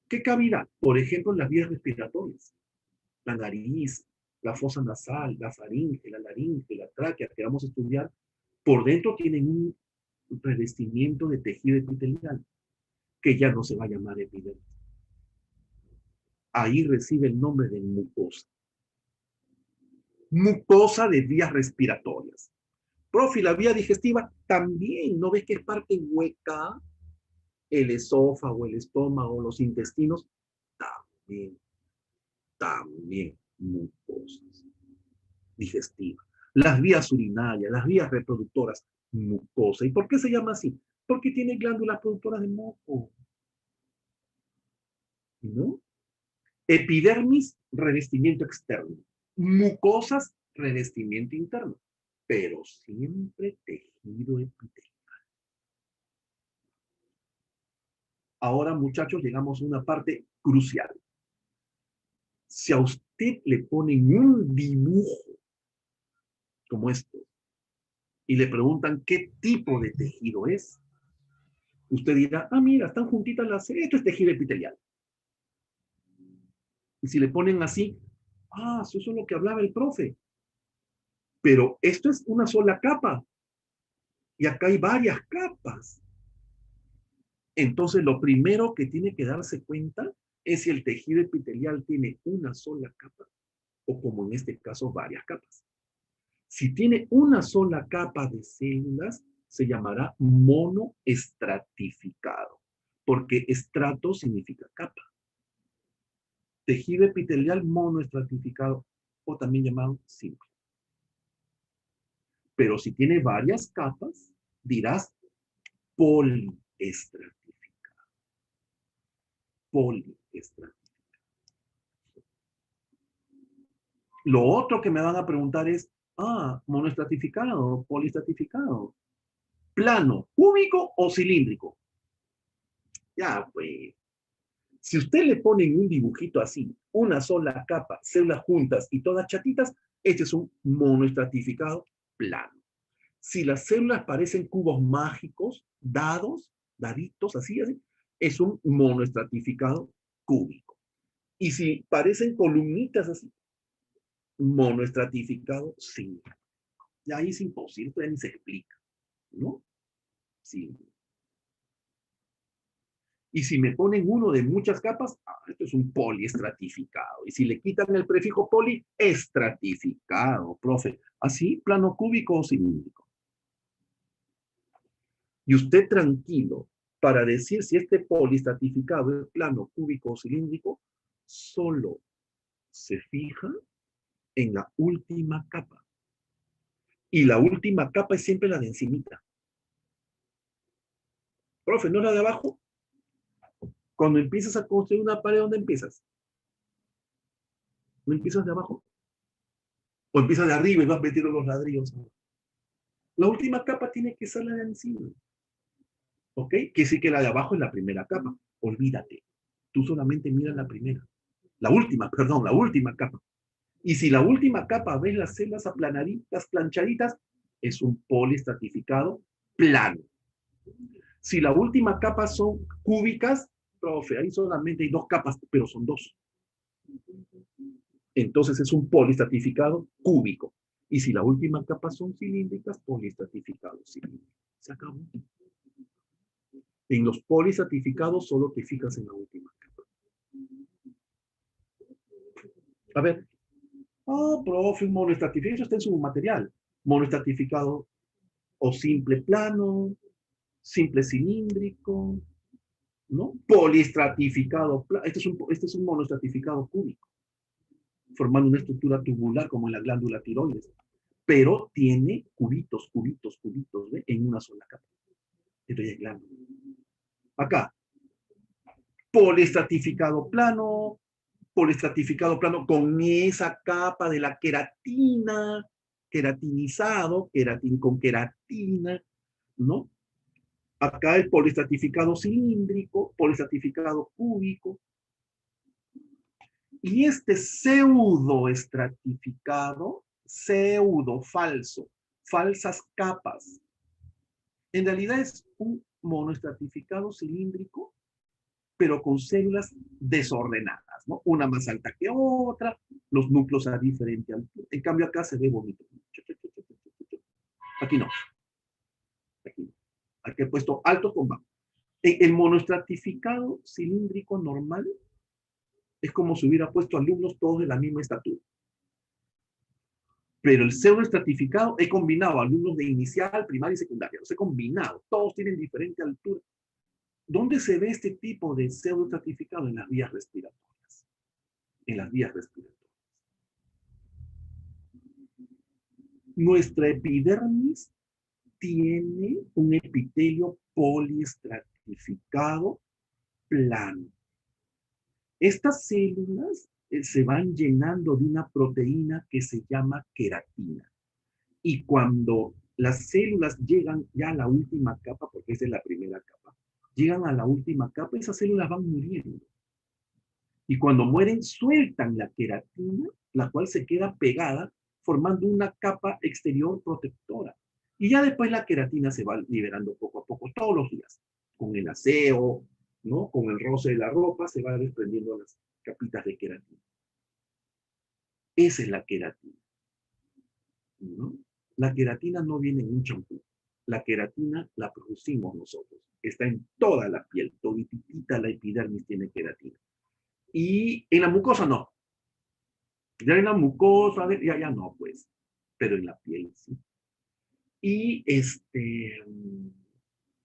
Speaker 1: ¿qué cavidad? Por ejemplo, las vías respiratorias. La nariz, la fosa nasal, la faringe, la laringe, la tráquea, que vamos a estudiar, por dentro tienen un revestimiento de tejido epitelial que ya no se va a llamar epidermis. Ahí recibe el nombre de mucosa. Mucosa de vías respiratorias. Profe, la vía digestiva también, ¿no ves que es parte hueca? El esófago, el estómago, los intestinos, también mucosas digestivas. Las vías urinarias, las vías reproductoras, mucosa. ¿Y por qué se llama así? Porque tiene glándulas productoras de moco. ¿No? Epidermis, revestimiento externo. Mucosas, revestimiento interno. Pero siempre tejido epitelial. Ahora, muchachos, llegamos a una parte crucial. Si a usted le ponen un dibujo como esto y le preguntan qué tipo de tejido es, usted dirá, ah, mira, están juntitas las... Esto es tejido epitelial. Y si le ponen así, ah, eso es lo que hablaba el profe. Pero esto es una sola capa. Y acá hay varias capas. Entonces, lo primero que tiene que darse cuenta es si el tejido epitelial tiene una sola capa o, como en este caso, varias capas. Si tiene una sola capa de células, se llamará monoestratificado, porque estrato significa capa. Tejido epitelial monoestratificado, o también llamado simple. Pero si tiene varias capas, dirás poliestratificado. Poliestratificado. Lo otro que me van a preguntar es, monoestratificado, poliestratificado. ¿Plano, cúbico o cilíndrico? Ya, pues. Si usted le pone en un dibujito así, una sola capa, células juntas y todas chatitas, este es un monoestratificado plano. Si las células parecen cubos mágicos, daditos, así, es un monoestratificado cúbico. Y si parecen columnitas así, monoestratificado cilíndrico. Ya ahí es imposible, esto ya ni se explica, ¿no? Sí. Y si me ponen uno de muchas capas, esto es un poliestratificado. Y si le quitan el prefijo poli, estratificado, profe. Así, plano cúbico o cilíndrico. Y usted tranquilo, para decir si este poliestratificado es plano cúbico o cilíndrico, solo se fija en la última capa. Y la última capa es siempre la de encimita. Profe, ¿no es la de abajo? Cuando empiezas a construir una pared, ¿dónde empiezas? ¿No empiezas de abajo? O empiezas de arriba y vas metiendo los ladrillos. La última capa tiene que ser la de encima. ¿Ok? Que sí que la de abajo es la primera capa. Olvídate. Tú solamente miras la primera. La última capa. Y si la última capa ves las celdas aplanaditas, planchaditas, es un poliestratificado plano. Si la última capa son cúbicas, profe, ahí solamente hay dos capas, pero son dos. Entonces es un poliestratificado cúbico. Y si la última capa son cilíndricas, poliestratificado cilíndrico. Se acabó. En los poliestratificados solo te fijas en la última capa. A ver. Profe, un monoestratificado, eso está en su material. Monoestratificado o simple plano, simple cilíndrico, ¿no? Poliestratificado, este es un monoestratificado cúbico, formando una estructura tubular como en la glándula tiroides, pero tiene cubitos, ¿ve? En una sola capa. Esto ya es glándula. Acá, poliestratificado plano con esa capa de la queratina, queratinizado, con queratina, ¿no? Acá el poliestratificado cilíndrico, poliestratificado cúbico. Y este pseudoestratificado, falso, falsas capas, en realidad es un monoestratificado cilíndrico, pero con células desordenadas, ¿no? Una más alta que otra, los núcleos a diferente altura. En cambio acá se ve bonito. Aquí no. Aquí no. Aquí he puesto alto con bajo. El monoestratificado cilíndrico normal es como si hubiera puesto alumnos todos de la misma estatura. Pero el pseudoestratificado he combinado alumnos de inicial, primaria y secundaria. Los he combinado. Todos tienen diferente altura. ¿Dónde se ve este tipo de pseudoestratificado? En las vías respiratorias. En las vías respiratorias. Nuestra epidermis tiene un epitelio poliestratificado plano. Estas células se van llenando de una proteína que se llama queratina. Y cuando las células llegan ya a la última capa, porque esa es la primera capa, llegan a la última capa, esas células van muriendo. Y cuando mueren, sueltan la queratina, la cual se queda pegada, formando una capa exterior protectora. Y ya después la queratina se va liberando poco a poco, todos los días. Con el aseo, ¿no? Con el roce de la ropa, se va desprendiendo las capitas de queratina. Esa es la queratina, ¿no? La queratina no viene en un champú. La queratina la producimos nosotros. Está en toda la piel. Toditita la epidermis tiene queratina. Y en la mucosa no. Ya en la mucosa, ya no, pues. Pero en la piel sí. Y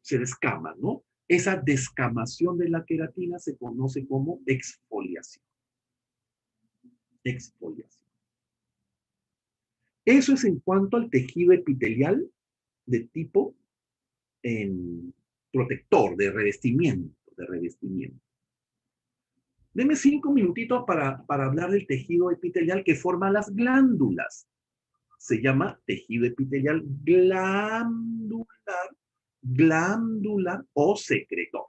Speaker 1: se descama, ¿no? Esa descamación de la queratina se conoce como exfoliación. Exfoliación. Eso es en cuanto al tejido epitelial de tipo protector, de revestimiento, Deme 5 minutitos para hablar del tejido epitelial que forma las glándulas. Se llama tejido epitelial glandular o secretor.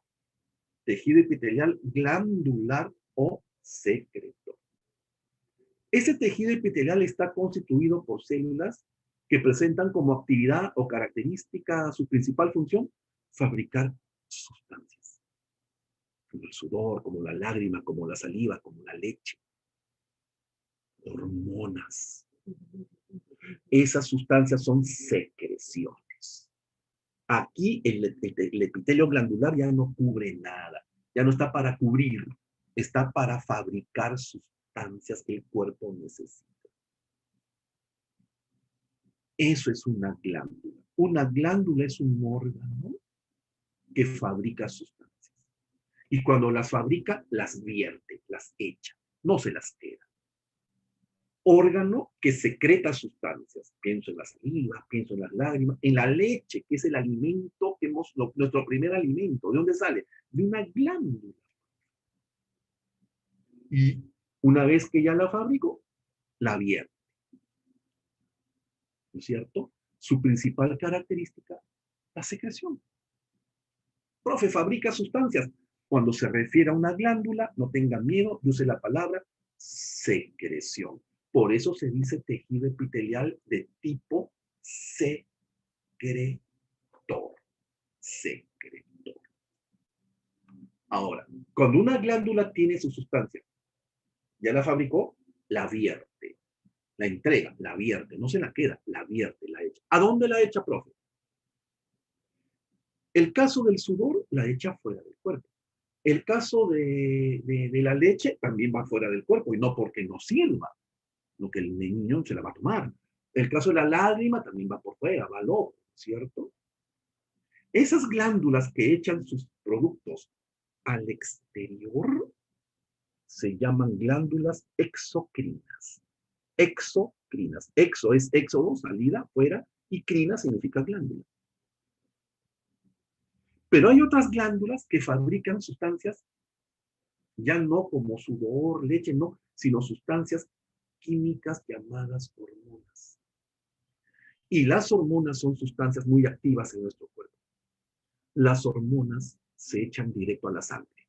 Speaker 1: Tejido epitelial glandular o secretor. Ese tejido epitelial está constituido por células que presentan como actividad o característica su principal función fabricar sustancias. Como el sudor, como la lágrima, como la saliva, como la leche. Hormonas. Esas sustancias son secreciones. Aquí el epitelio glandular ya no cubre nada, ya no está para cubrir, está para fabricar sustancias que el cuerpo necesita. Eso es una glándula. Una glándula es un órgano que fabrica sustancias. Y cuando las fabrica, las vierte, las echa, no se las queda. Órgano que secreta sustancias. Pienso en la saliva, pienso en las lágrimas, en la leche, que es el alimento que nuestro primer alimento. ¿De dónde sale? De una glándula. Y una vez que ya la fabricó, la vierte. ¿No es cierto? Su principal característica, la secreción. Profe, fabrica sustancias. Cuando se refiere a una glándula, no tengan miedo, use la palabra secreción. Por eso se dice tejido epitelial de tipo secretor. Secretor. Ahora, cuando una glándula tiene su sustancia, ya la fabricó, la vierte. La entrega, la vierte. No se la queda, la vierte, la echa. ¿A dónde la echa, profe? El caso del sudor, la echa fuera del cuerpo. El caso de la leche también va fuera del cuerpo, y no porque no sirva, lo que el niño se la va a tomar. El caso de la lágrima también va por fuera, va al ojo, ¿cierto? Esas glándulas que echan sus productos al exterior se llaman glándulas exocrinas. Exocrinas. Exo es éxodo, salida, fuera, y crina significa glándula. Pero hay otras glándulas que fabrican sustancias, ya no como sudor, leche, no, sino sustancias químicas llamadas hormonas. Y las hormonas son sustancias muy activas en nuestro cuerpo. Las hormonas se echan directo a la sangre.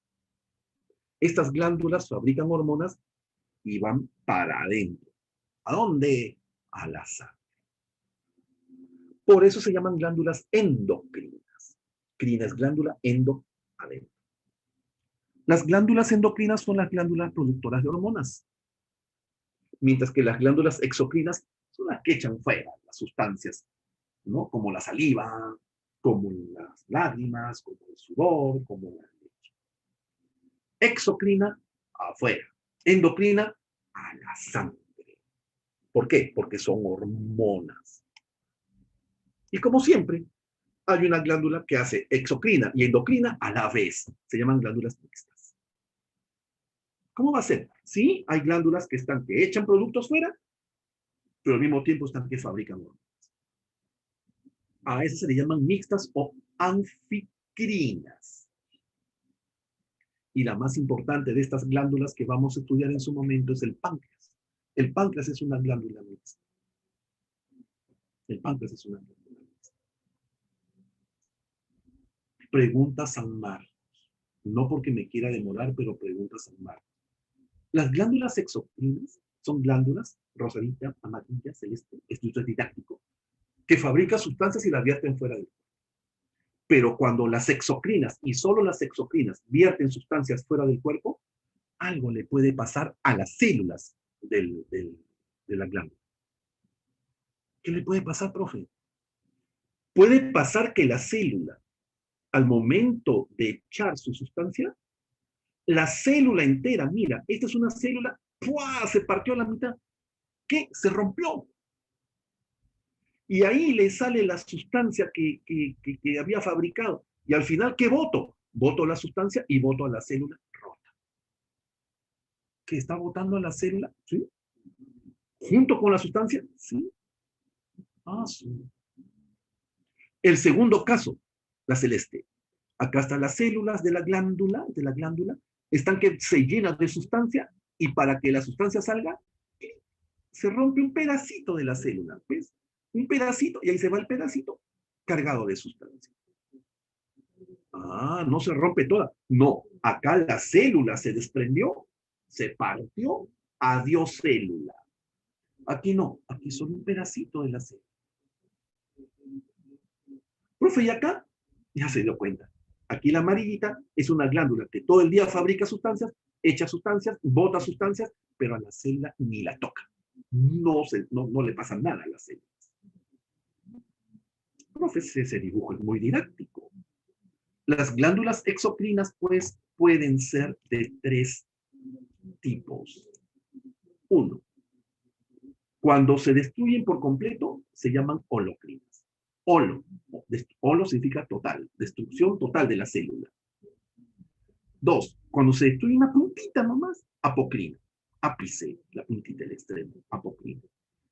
Speaker 1: Estas glándulas fabrican hormonas y van para adentro. ¿A dónde? A la sangre. Por eso se llaman glándulas endocrinas. Crina es glándula, endo, adentro. Las glándulas endocrinas son las glándulas productoras de hormonas, mientras que las glándulas exocrinas son las que echan fuera las sustancias, ¿no? Como la saliva, como las lágrimas, como el sudor, como la leche. Exocrina, afuera. Endocrina, a la sangre. ¿Por qué? Porque son hormonas. Y como siempre, hay una glándula que hace exocrina y endocrina a la vez. Se llaman glándulas mixtas. ¿Cómo va a ser? Sí, hay glándulas que echan productos fuera, pero al mismo tiempo están que fabrican hormonas. A esas se le llaman mixtas o anficrinas. Y la más importante de estas glándulas que vamos a estudiar en su momento es el páncreas. El páncreas es una glándula mixta. El páncreas es una glándula mixta. Pregunta San Marcos. No porque me quiera demorar, pero pregunta San Marcos. Las glándulas exocrinas son glándulas rosadita, amarilla, celeste, esto es didáctico, que fabrican sustancias y las vierten fuera del cuerpo. Pero cuando las exocrinas, y solo las exocrinas, vierten sustancias fuera del cuerpo, algo le puede pasar a las células de la glándula. ¿Qué le puede pasar, profe? Puede pasar que la célula, al momento de echar su sustancia, la célula entera, mira, esta es una célula, ¡pua!, se partió a la mitad. ¿Qué? Se rompió. Y ahí le sale la sustancia que había fabricado. Y al final, ¿qué voto? Voto la sustancia y voto a la célula rota. ¿Qué está votando a la célula? ¿Sí? ¿Junto con la sustancia? Sí. Ah, sí. El segundo caso, la celeste. Acá están las células de la glándula, están que se llenan de sustancia y para que la sustancia salga, se rompe un pedacito de la célula, ¿ves? Un pedacito, y ahí se va el pedacito cargado de sustancia. Ah, no se rompe toda. No, acá la célula se desprendió, se partió, adiós célula. Aquí no, aquí solo un pedacito de la célula. Profe, ¿y acá? Ya se dio cuenta. Aquí la amarillita es una glándula que todo el día fabrica sustancias, echa sustancias, bota sustancias, pero a la célula ni la toca. No le pasa nada a la célula. Profe, ese dibujo es muy didáctico. Las glándulas exocrinas, pues, pueden ser de 3 tipos. 1. Cuando se destruyen por completo, se llaman holocrinas. Holo significa total, destrucción total de la célula. 2. Cuando se destruye una puntita nomás, apocrina. Ápice, la puntita del extremo, apocrina.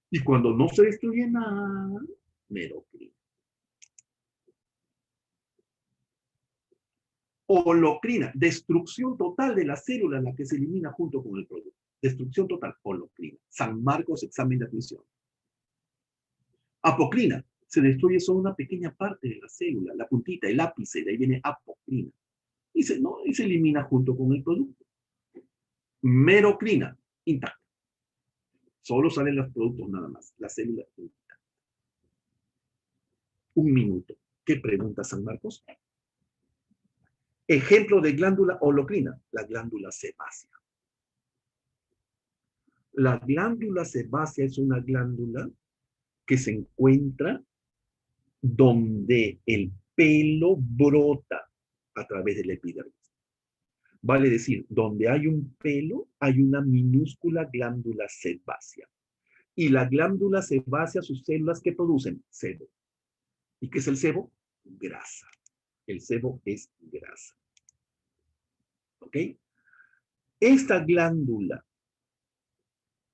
Speaker 1: Y cuando no se destruye nada, merocrina. Holocrina, destrucción total de la célula en la que se elimina junto con el producto. Destrucción total, holocrina. San Marcos, examen de admisión. Apocrina, se destruye solo una pequeña parte de la célula, la puntita, el ápice, de ahí viene apocrina. Y se elimina junto con el producto. Merocrina, intacta. Solo salen los productos nada más, la célula intacta. 1 minuto. ¿Qué pregunta San Marcos? Ejemplo de glándula holocrina, la glándula sebácea. La glándula sebácea es una glándula que se encuentra donde el pelo brota a través del epidermis. Vale decir, donde hay un pelo, hay una minúscula glándula sebácea. Y la glándula sebácea, sus células que producen sebo. ¿Y qué es el sebo? Grasa. El sebo es grasa. ¿Ok? Esta glándula,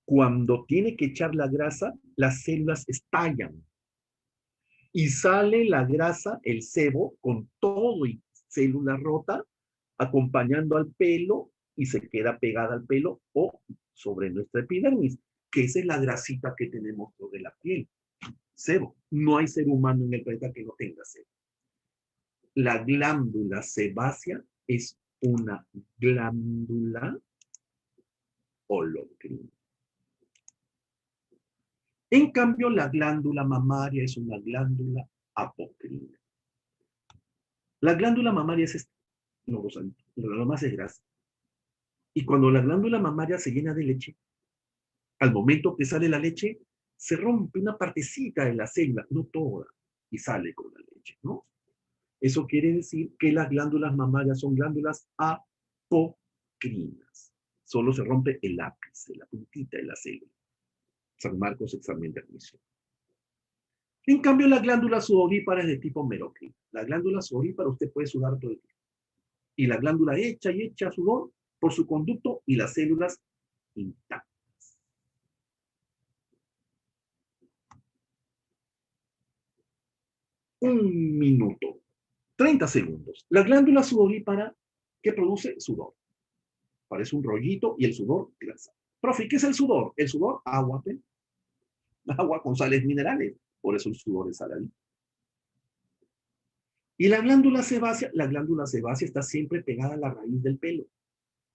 Speaker 1: cuando tiene que echar la grasa, las células estallan. Y sale la grasa, el sebo, con todo y célula rota, acompañando al pelo y se queda pegada al pelo o sobre nuestra epidermis, que esa es la grasita que tenemos sobre la piel. Sebo. No hay ser humano en el planeta que no tenga sebo. La glándula sebácea es una glándula holocrina. En cambio, la glándula mamaria es una glándula apocrina. La glándula mamaria es esta, no, lo más es grasa. Y cuando la glándula mamaria se llena de leche, al momento que sale la leche, se rompe una partecita de la célula, no toda, y sale con la leche, ¿no? Eso quiere decir que las glándulas mamarias son glándulas apocrinas. Solo se rompe el ápice, la puntita de la célula. San Marcos, examen de admisión. En cambio, la glándula sudorípara es de tipo merocrina. La glándula sudorípara usted puede sudar todo el día. Y la glándula echa y echa sudor por su conducto y las células intactas. Un minuto. 30 segundos. La glándula sudorípara, ¿qué produce? Sudor. Parece un rollito y el sudor, grasa. Profe, ¿qué es el sudor? El sudor, agua, ¿pe? Agua con sales minerales. Por eso el sudor es saladito. Y la glándula sebácea está siempre pegada a la raíz del pelo.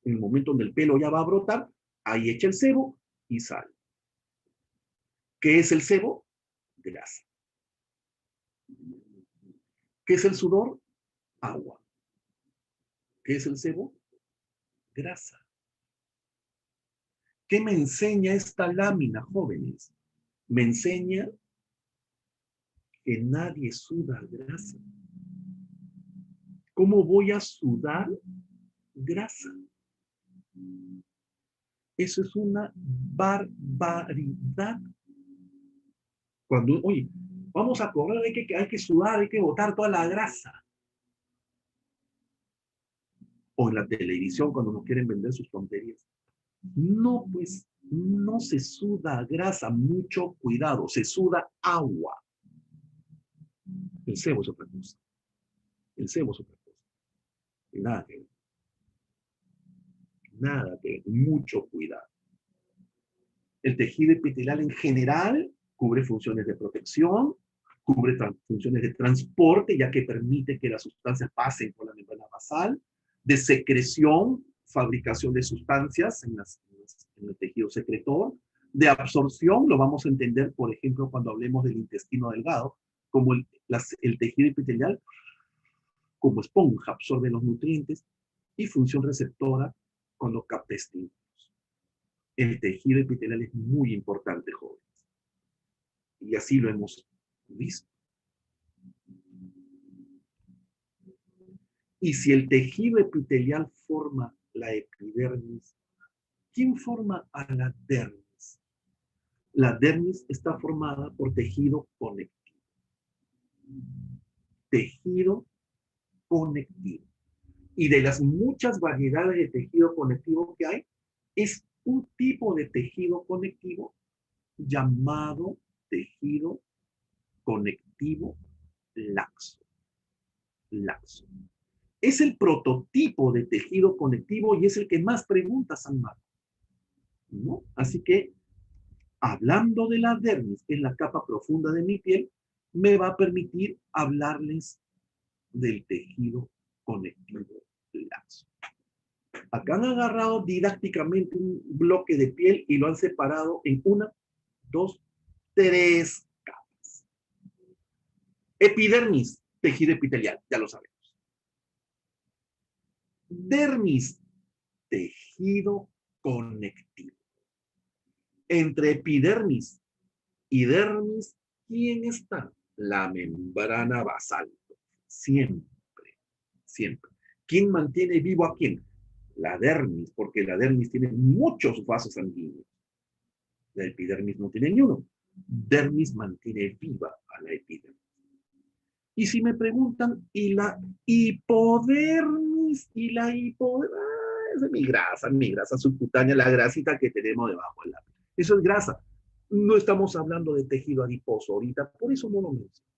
Speaker 1: En el momento donde el pelo ya va a brotar, ahí echa el sebo y sale. ¿Qué es el sebo? Grasa. ¿Qué es el sudor? Agua. ¿Qué es el sebo? Grasa. ¿Qué me enseña esta lámina, jóvenes? Me enseña que nadie suda grasa. ¿Cómo voy a sudar grasa? Eso es una barbaridad. Cuando, oye, vamos a correr, hay que sudar, hay que botar toda la grasa. O en la televisión cuando nos quieren vender sus tonterías. No, pues, no se suda grasa, mucho cuidado, se suda agua. El sebo es otra cosa. El sebo es otra cosa. Nada que ver. Nada que ver. Mucho cuidado. El tejido epitelial en general cubre funciones de protección, cubre funciones de transporte, ya que permite que las sustancias pasen por la membrana basal, de secreción, fabricación de sustancias en el tejido secretor, de absorción, lo vamos a entender, por ejemplo, cuando hablemos del intestino delgado, como el tejido epitelial, como esponja, absorbe los nutrientes, y función receptora cuando capta estímulos. El tejido epitelial es muy importante, jóvenes. Y así lo hemos visto. Y si el tejido epitelial forma la epidermis, ¿quién forma a la dermis? La dermis está formada por tejido conectivo. Tejido conectivo. Y de las muchas variedades de tejido conectivo que hay, es un tipo de tejido conectivo llamado tejido conectivo laxo. Laxo. Es el prototipo de tejido conectivo y es el que más pregunta San Marcos, ¿no? Así que, hablando de la dermis, que es la capa profunda de mi piel, me va a permitir hablarles del tejido conectivo laxo. Acá han agarrado didácticamente un bloque de piel y lo han separado en 1, 2, 3 capas. Epidermis, tejido epitelial, ya lo sabemos. Dermis, tejido conectivo. Entre epidermis y dermis, ¿quién está? La membrana basal. Siempre, siempre. ¿Quién mantiene vivo a quién? La dermis, porque la dermis tiene muchos vasos sanguíneos. La epidermis no tiene ni uno. Dermis mantiene viva a la epidermis. Y si me preguntan, ¿y la hipodermis? ¿Y la hipodermis? Esa es mi grasa subcutánea, la grasita que tenemos debajo del lápiz. Eso es grasa. No estamos hablando de tejido adiposo ahorita, por eso no lo menciono.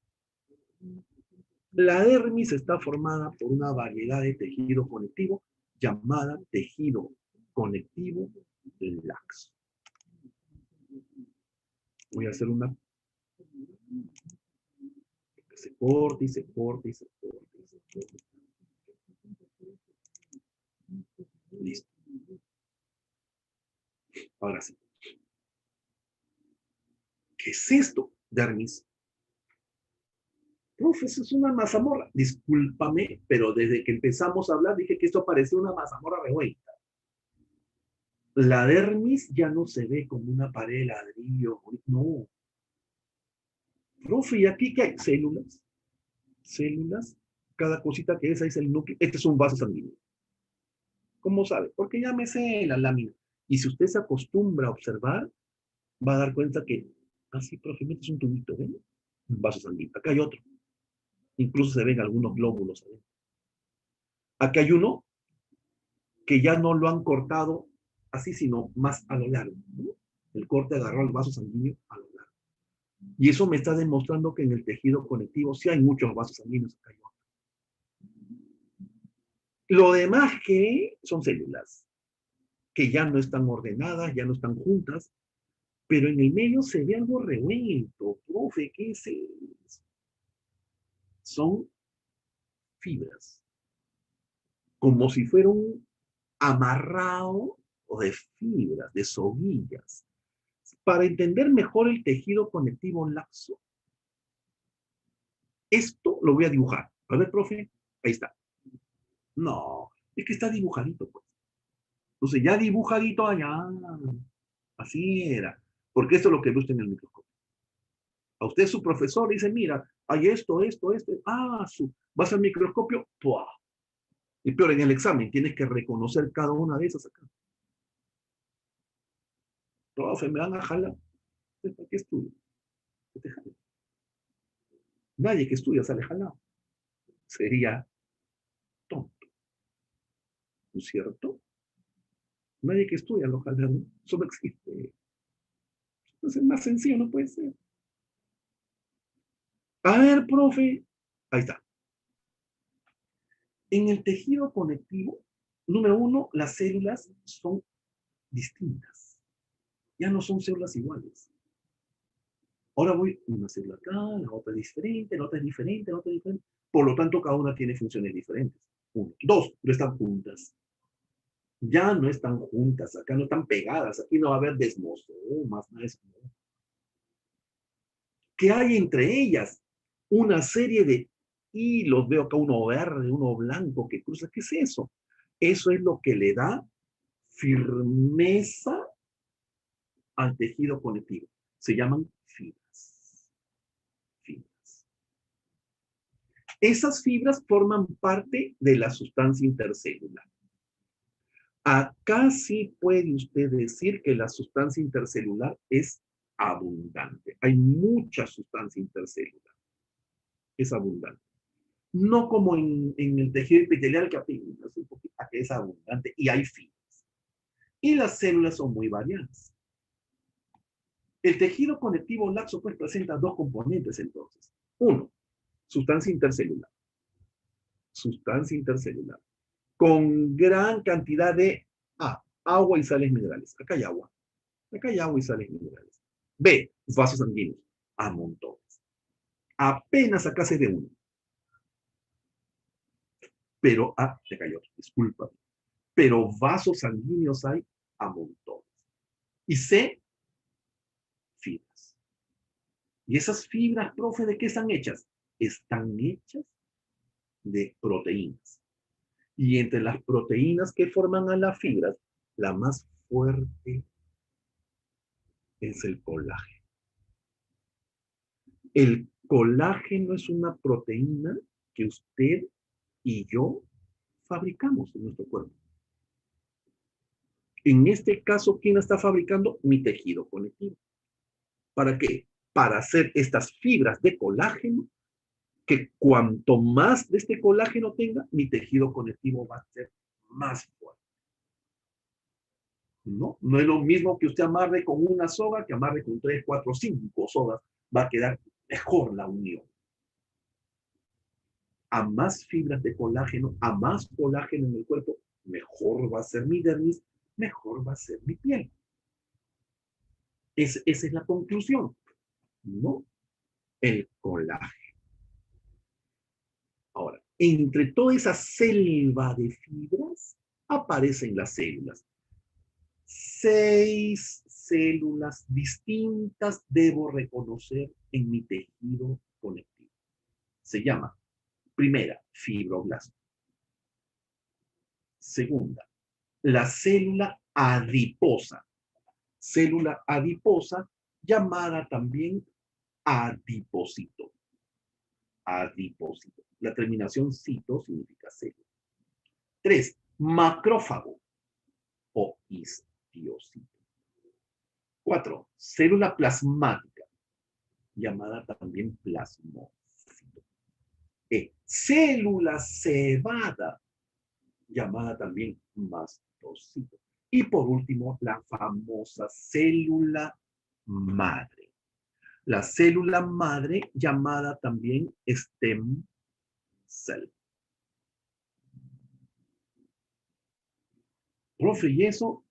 Speaker 1: La dermis está formada por una variedad de tejido conectivo llamada tejido conectivo laxo. Voy a hacer una que se corte y se corte y se corte y se corte. Listo. Ahora sí. ¿Qué es esto, dermis? Profe, eso es una mazamorra. Discúlpame, pero desde que empezamos a hablar dije que esto parecía una mazamorra revuelta. La dermis ya no se ve como una pared de ladrillo. No. Profe, ¿y aquí qué hay? Células. Células. Cada cosita que es ahí es el núcleo. Este es un vaso sanguíneo. ¿Cómo sabe? Porque ya me sé la lámina. Y si usted se acostumbra a observar, va a dar cuenta que, así, profe, metes un tubito, ¿ven? Un vaso sanguíneo. Acá hay otro. Incluso se ven algunos glóbulos. ¿Ven? Aquí hay uno que ya no lo han cortado así, sino más a lo largo, ¿no? El corte agarró el vaso sanguíneo a lo largo. Y eso me está demostrando que en el tejido conectivo sí hay muchos vasos sanguíneos. Acá hay otro. Lo demás que son células. que ya no están ordenadas, ya no están juntas, pero en el medio se ve algo revuelto. Profe, ¿qué es eso? Son fibras, como si fuera un amarrado de fibras, de soguillas. Para entender mejor el tejido conectivo laxo, esto lo voy a dibujar. A ver, profe, ahí está. No, es que está dibujadito, pues. Entonces, ya dibujadito allá. Así era. Porque esto es lo que ve usted en el microscopio. A usted su profesor dice, mira, hay esto, esto, esto. Ah, vas al microscopio, ¡pua! Y peor, en el examen tienes que reconocer cada una de esas acá. Profe, me van a jalar. ¿Para qué estudio? ¿Qué te jala? Nadie que estudia sale jalado. Sería tonto, ¿no es cierto? Nadie que estudia lo jalado. Eso no existe. Entonces, más sencillo no puede ser. A ver, profe. Ahí está. En el tejido conectivo, número uno, las células son distintas. Ya no son células iguales. Ahora voy una célula acá, la otra es diferente, la otra es diferente, la otra es diferente. Por lo tanto, cada una tiene funciones diferentes. Uno. Dos, no están juntas. Ya no están juntas, acá no están pegadas, aquí no va a haber desmosomas, nada de eso. ¿Qué hay entre ellas? Una serie de hilos, veo acá uno verde, uno blanco que cruza. ¿Qué es eso? Eso es lo que le da firmeza al tejido conectivo. Se llaman fibras. Fibras. Esas fibras forman parte de la sustancia intercelular. Acá sí puede usted decir que la sustancia intercelular es abundante. Hay mucha sustancia intercelular. Es abundante. No como en el tejido epitelial que apenas un poquito, que es abundante y hay fibras. Y las células son muy variadas. El tejido conectivo laxo pues presenta dos componentes entonces. Uno, sustancia intercelular. Sustancia intercelular. Con gran cantidad de agua y sales minerales. Acá hay agua. Acá hay agua y sales minerales. B, vasos sanguíneos. A montones. Apenas acá se ve uno. Pero, te cayó, disculpa. Pero vasos sanguíneos hay a montones. Y C, fibras. ¿Y esas fibras, profe, de qué están hechas? Están hechas de proteínas. Y entre las proteínas que forman a las fibras, la más fuerte es el colágeno. El colágeno es una proteína que usted y yo fabricamos en nuestro cuerpo. En este caso, ¿quién la está fabricando? Mi tejido conectivo. ¿Para qué? Para hacer estas fibras de colágeno, que cuanto más de este colágeno tenga, mi tejido conectivo va a ser más fuerte. ¿No? No es lo mismo que usted amarre con una soga que amarre con 3, 4, 5 sogas. Va a quedar mejor la unión. A más fibras de colágeno, a más colágeno en el cuerpo, mejor va a ser mi dermis, mejor va a ser mi piel. Esa es la conclusión, ¿no? El colágeno. Ahora, entre toda esa selva de fibras, aparecen las células. 6 células distintas debo reconocer en mi tejido conectivo. Se llama, primera, fibroblasto. Segunda, la célula adiposa. Célula adiposa, llamada también adipocito. Adipocito. La terminación cito significa célula. 3, macrófago o histiocito. 4, célula plasmática, llamada también plasmócito. Célula cebada, llamada también mastocito. Y por último, la famosa célula madre. La célula madre, llamada también stem cell. Profe, ¿y eso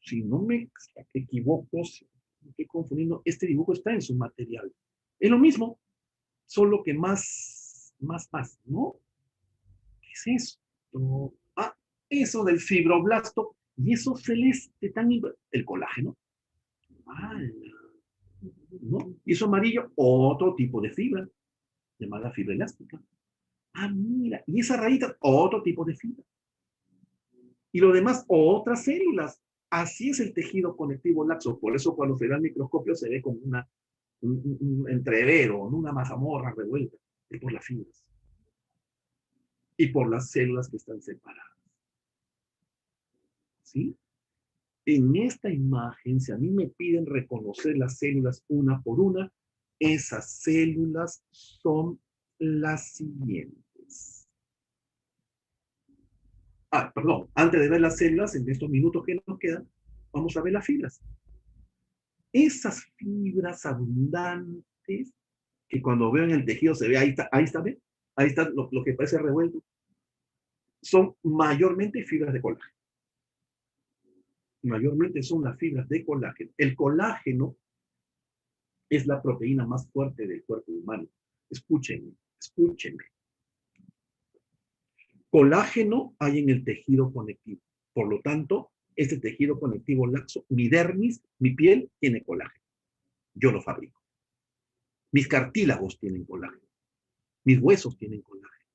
Speaker 1: si no me equivoco, si me estoy confundiendo, este dibujo está en su material. Es lo mismo, solo que más, ¿no? ¿Qué es esto? Ah, eso del fibroblasto y eso celeste tan... El colágeno. Ah, ¿no? Y eso amarillo, otro tipo de fibra, llamada fibra elástica. Ah, mira, y esa rayita, otro tipo de fibra. Y lo demás, otras células. Así es el tejido conectivo laxo. Por eso cuando se da al microscopio se ve como un entrevero, una mazamorra revuelta. Es por las fibras. Y por las células que están separadas. ¿Sí? En esta imagen, si a mí me piden reconocer las células una por una, esas células son las siguientes. Ah, perdón, antes de ver las células, en estos minutos que nos quedan, vamos a ver las fibras. Esas fibras abundantes, que cuando veo en el tejido se ve, ahí está, ¿ve? Ahí está lo que parece revuelto, son mayormente fibras de colágeno. Mayormente son las fibras de colágeno. El colágeno es la proteína más fuerte del cuerpo humano. Escúchenme, escúchenme. Colágeno hay en el tejido conectivo. Por lo tanto, este tejido conectivo laxo, mi dermis, mi piel, tiene colágeno. Yo lo fabrico. Mis cartílagos tienen colágeno. Mis huesos tienen colágeno.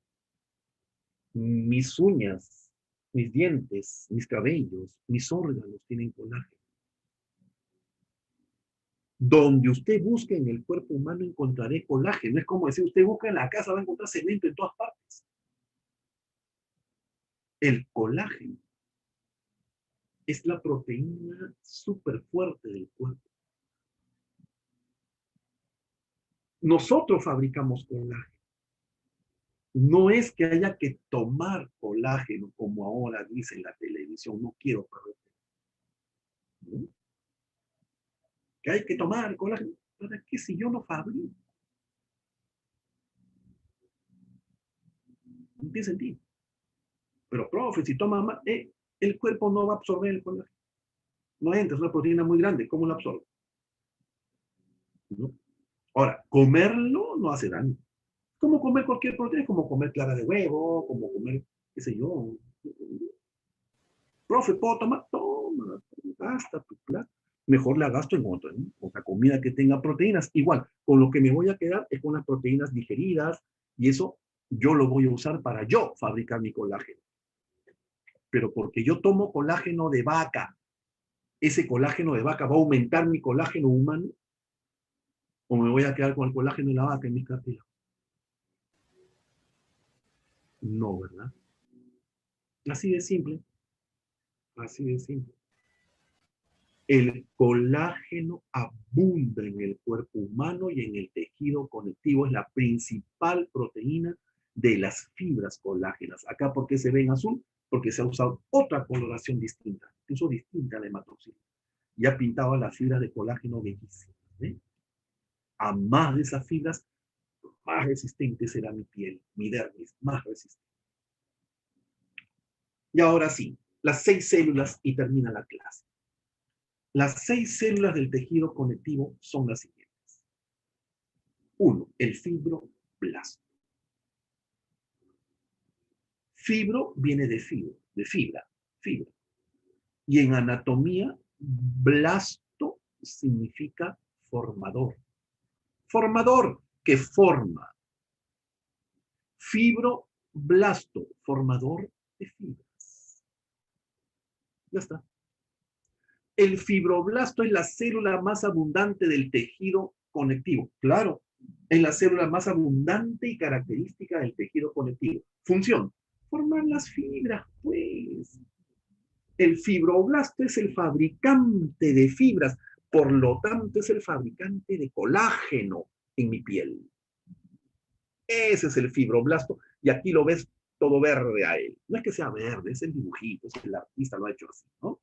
Speaker 1: Mis uñas, mis dientes, mis cabellos, mis órganos tienen colágeno. Donde usted busque en el cuerpo humano encontraré colágeno. Es como decir, usted busca en la casa, va a encontrar cemento en todas partes. El colágeno es la proteína súper fuerte del cuerpo. Nosotros fabricamos colágeno. No es que haya que tomar colágeno, como ahora dice en la televisión, no quiero perder. ¿No? Que hay que tomar colágeno. ¿Para qué si yo lo fabrico? No tiene sentido. Pero, profe, si toma más, el cuerpo no va a absorber el colágeno. No entra, es una proteína muy grande. ¿Cómo lo absorbe? ¿No? Ahora, comerlo no hace daño. Como comer cualquier proteína, como comer clara de huevo, como comer, qué sé yo. Profe, ¿puedo tomar? Toma, gasta tu plata. Mejor la gasto en otra, ¿no? Otra comida que tenga proteínas. Igual, con lo que me voy a quedar es con las proteínas digeridas y eso yo lo voy a usar para yo fabricar mi colágeno. Pero porque yo tomo colágeno de vaca, ese colágeno de vaca va a aumentar mi colágeno humano o me voy a quedar con el colágeno de la vaca en mis cartílagos. No, ¿verdad? Así de simple. Así de simple. El colágeno abunda en el cuerpo humano y en el tejido conectivo. Es la principal proteína de las fibras colágenas. Acá, ¿por qué se ve en azul? Porque se ha usado otra coloración distinta, incluso distinta a la hematoxina. Y ha pintado las fibras de colágeno bellísimas. ¿Eh? A más de esas fibras, más resistente será mi piel, mi dermis, más resistente. Y ahora sí, las 6 células y termina la clase. Las 6 células del tejido conectivo son las siguientes. 1. El fibroblasto. Fibro viene de fibra. Y en anatomía, blasto significa formador. Formador que forma. Fibroblasto, formador de fibras. Ya está. El fibroblasto es la célula más abundante del tejido conectivo. Claro, es la célula más abundante y característica del tejido conectivo. Función, formar las fibras, pues. El fibroblasto es el fabricante de fibras, por lo tanto es el fabricante de colágeno en mi piel. Ese es el fibroblasto y aquí lo ves todo verde a él. No es que sea verde, es el dibujito, es que el artista lo ha hecho así, ¿no?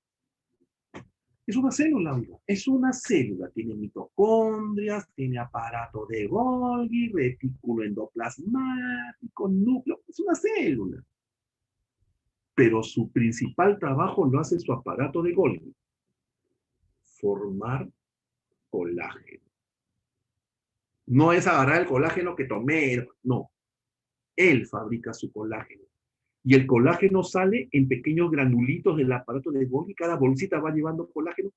Speaker 1: Es una célula, amigo. Es una célula. Tiene mitocondrias, tiene aparato de Golgi, retículo endoplasmático, núcleo. Es una célula. Pero su principal trabajo lo hace su aparato de Golgi. formar colágeno. No es agarrar el colágeno que tomé, no. Él fabrica su colágeno. Y el colágeno sale en pequeños granulitos del aparato de Golgi. Cada bolsita va llevando colágeno,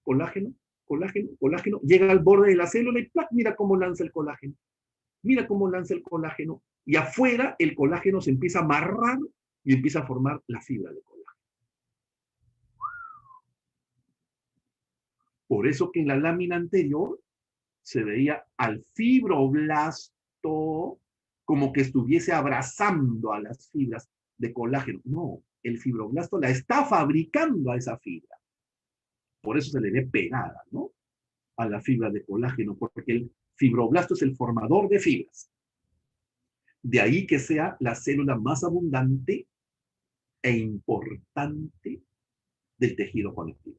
Speaker 1: colágeno, colágeno, colágeno. Llega al borde de la célula y ¡plac! Mira cómo lanza el colágeno. Mira cómo lanza el colágeno. Y afuera el colágeno se empieza a amarrar y empieza a formar la fibra de colágeno. Por eso que en la lámina anterior se veía al fibroblasto como que estuviese abrazando a las fibras de colágeno. No, el fibroblasto la está fabricando a esa fibra. Por eso se le ve pegada, ¿no? A la fibra de colágeno, porque el fibroblasto es el formador de fibras. De ahí que sea la célula más abundante e importante del tejido conectivo.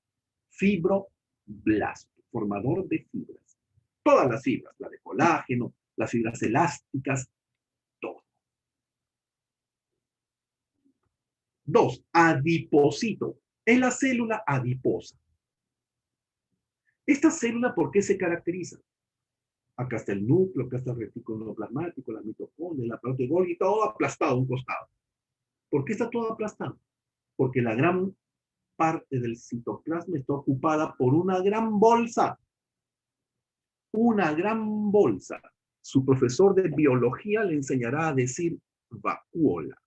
Speaker 1: Fibroblasto, formador de fibras. Todas las fibras, la de colágeno, las fibras elásticas, todo. 2, adipocito. Es la célula adiposa. Esta célula, ¿por qué se caracteriza? Acá está el núcleo, acá está el retículo plasmático, la mitocondria, el aparato de Golgi, todo aplastado a un costado. ¿Por qué está todo aplastado? Porque la gran parte del citoplasma está ocupada por una gran bolsa. Una gran bolsa. Su profesor de biología le enseñará a decir vacuola.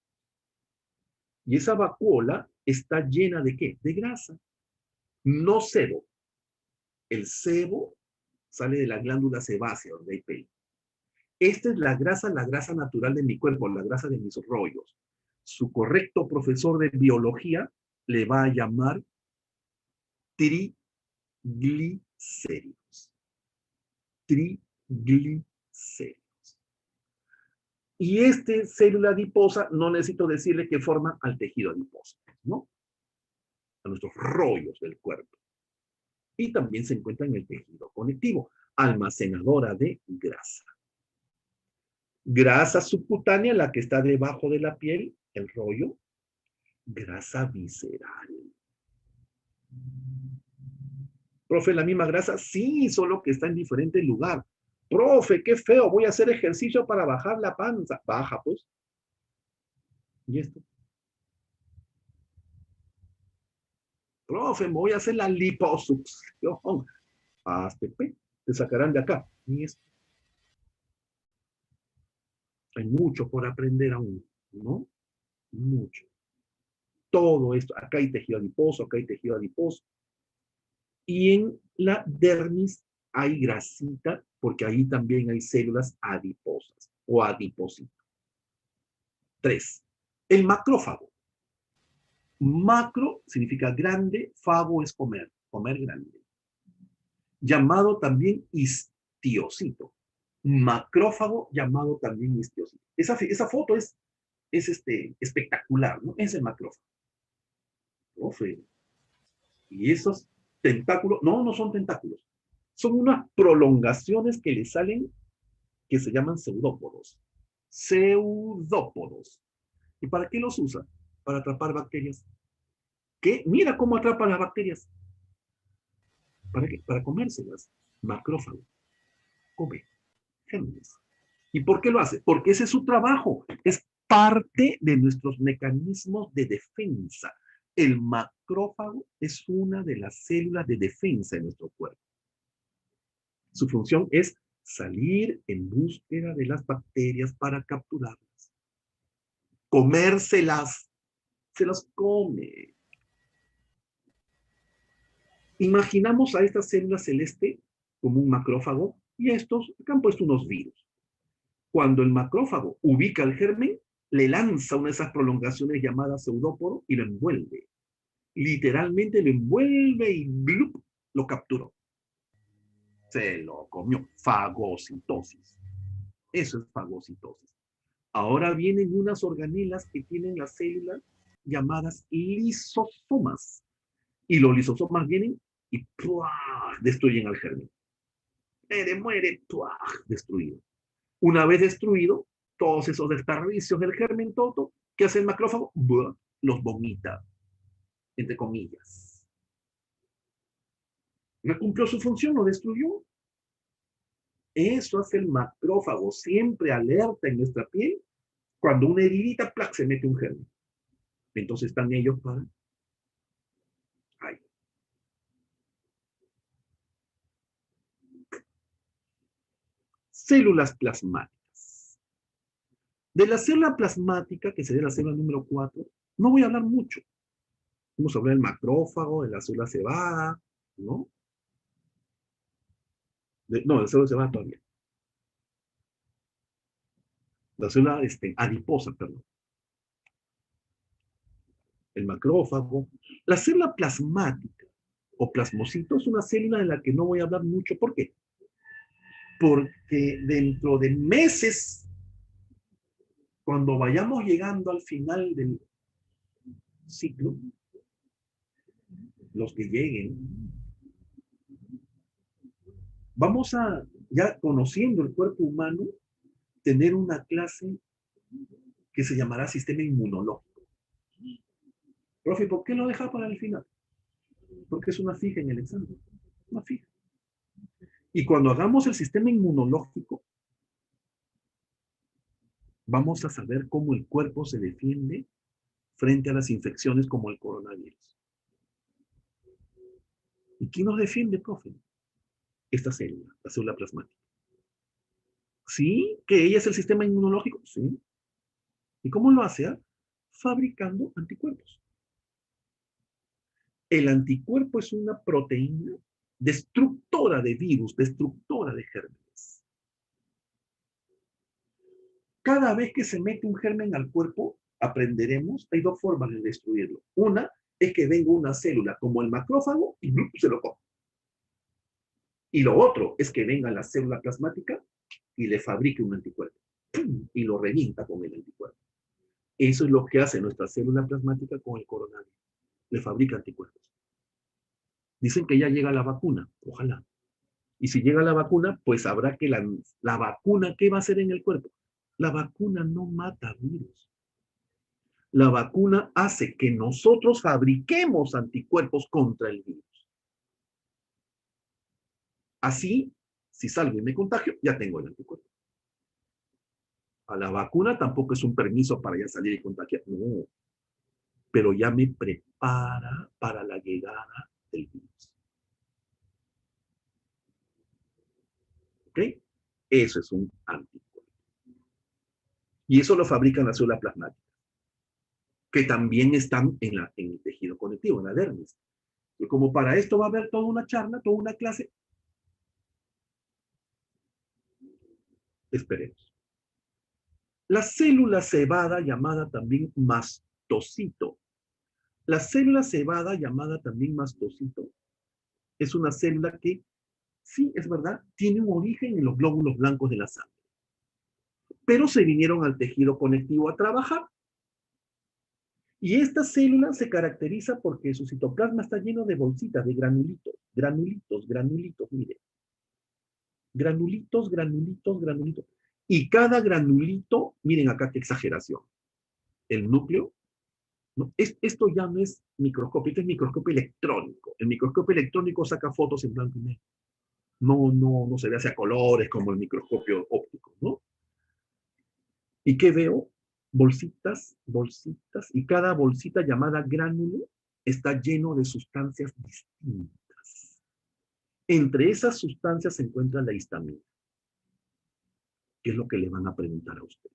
Speaker 1: Y esa vacuola está llena ¿de qué? De grasa. No sebo. El sebo sale de la glándula sebácea, donde hay pelo. Esta es la grasa natural de mi cuerpo, la grasa de mis rollos. Su correcto profesor de biología le va a llamar triglicéridos. Triglicéridos. Y esta célula adiposa, no necesito decirle que forma al tejido adiposo, ¿no? A nuestros rollos del cuerpo. Y también se encuentra en el tejido conectivo, almacenadora de grasa. Grasa subcutánea, la que está debajo de la piel, el rollo. Grasa visceral. Profe, ¿la misma grasa? Sí, solo que está en diferente lugar. Profe, qué feo, voy a hacer ejercicio para bajar la panza. Baja, pues. ¿Y esto? Profe, me voy a hacer la liposucción. Hazte, te sacarán de acá. ¿Y esto? Hay mucho por aprender aún, ¿no? Mucho. Todo esto, acá hay tejido adiposo, acá hay tejido adiposo. Y en la dermis hay grasita, porque ahí también hay células adiposas o adipocitos. 3. El macrófago. Macro significa grande, fago es comer, comer grande. Llamado también histiocito. Macrófago llamado también histiocito. Esa foto es espectacular, ¿no? Es el macrófago. Profe. Y esos tentáculos, no son tentáculos. Son unas prolongaciones que le salen que se llaman pseudópodos. Pseudópodos. ¿Y para qué los usa? Para atrapar bacterias. ¿Qué? Mira cómo atrapa las bacterias. ¿Para qué? Para comérselas. Macrófago. Come. Gérmenes. ¿Y por qué lo hace? Porque ese es su trabajo. Es parte de nuestros mecanismos de defensa. El macrófago es una de las células de defensa de nuestro cuerpo. Su función es salir en búsqueda de las bacterias para capturarlas. Comérselas. Se las come. Imaginamos a esta célula celeste como un macrófago y a estos acá han puesto unos virus. Cuando el macrófago ubica el germen, le lanza una de esas prolongaciones llamadas pseudópodo y lo envuelve. Literalmente lo envuelve y ¡blup! Lo capturó. Se lo comió. Fagocitosis. Eso es fagocitosis. Ahora vienen unas organelas que tienen las células llamadas lisosomas. Y los lisosomas vienen y ¡puah! Destruyen al germen. Muere, ¡puah! Destruido. Una vez destruido, todos esos desperdicios del germen toto, ¿qué hace el macrófago? ¡Buah! Los vomita, entre comillas. No cumplió su función, lo destruyó. Eso hace el macrófago, siempre alerta en nuestra piel. Cuando una heridita, ¡plac!, se mete un germen. Entonces están ellos para... Ay. Células plasmáticas. De la célula plasmática, que sería la célula número 4, no voy a hablar mucho. Vamos a hablar del macrófago, de la célula cebada, ¿no? No, de la célula cebada todavía. La célula adiposa, perdón. El macrófago. La célula plasmática o plasmocito es una célula de la que no voy a hablar mucho. ¿Por qué? Porque dentro de meses, cuando vayamos llegando al final del ciclo, los que lleguen, vamos a, ya conociendo el cuerpo humano, tener una clase que se llamará sistema inmunológico. Profe, ¿por qué lo deja para el final? Porque es una fija en el examen. Una fija. Y cuando hagamos el sistema inmunológico, vamos a saber cómo el cuerpo se defiende frente a las infecciones como el coronavirus. ¿Y quién nos defiende, profe? Esta célula, la célula plasmática. ¿Sí? ¿Que ella es el sistema inmunológico? Sí. ¿Y cómo lo hace? Fabricando anticuerpos. El anticuerpo es una proteína destructora de virus, destructora de gérmenes. Cada vez que se mete un germen al cuerpo, aprenderemos, hay dos formas de destruirlo. Una es que venga una célula como el macrófago y se lo come. Y lo otro es que venga la célula plasmática y le fabrique un anticuerpo. Y lo revienta con el anticuerpo. Eso es lo que hace nuestra célula plasmática con el coronavirus. Le fabrica anticuerpos. Dicen que ya llega la vacuna, ojalá. Y si llega la vacuna, pues habrá que la vacuna, ¿qué va a hacer en el cuerpo? La vacuna no mata virus. La vacuna hace que nosotros fabriquemos anticuerpos contra el virus. Así, si salgo y me contagio, ya tengo el anticuerpo. A la vacuna tampoco es un permiso para ya salir y contagiar, no. Pero ya me prepara para la llegada del virus. ¿Ok? Eso es un anticuerpo. Y eso lo fabrican las células plasmáticas, que también están en el tejido conectivo, en la dermis. Y como para esto va a haber toda una charla, toda una clase, esperemos. La célula cebada, llamada también mastocito. La célula cebada, llamada también mastocito, es una célula que, sí, es verdad, tiene un origen en los glóbulos blancos de la sangre. Pero se vinieron al tejido conectivo a trabajar. Y esta célula se caracteriza porque su citoplasma está lleno de bolsitas, de granulitos, mire. Granulitos. Y cada granulito, miren acá qué exageración. El núcleo, ¿no? Esto ya no es microscopio, esto es microscopio electrónico. El microscopio electrónico saca fotos en blanco y negro. No se ve hacia colores como el microscopio óptico, ¿no? ¿Y qué veo? Bolsitas, y cada bolsita llamada gránulo está lleno de sustancias distintas. Entre esas sustancias se encuentra la histamina, que es lo que le van a preguntar a usted.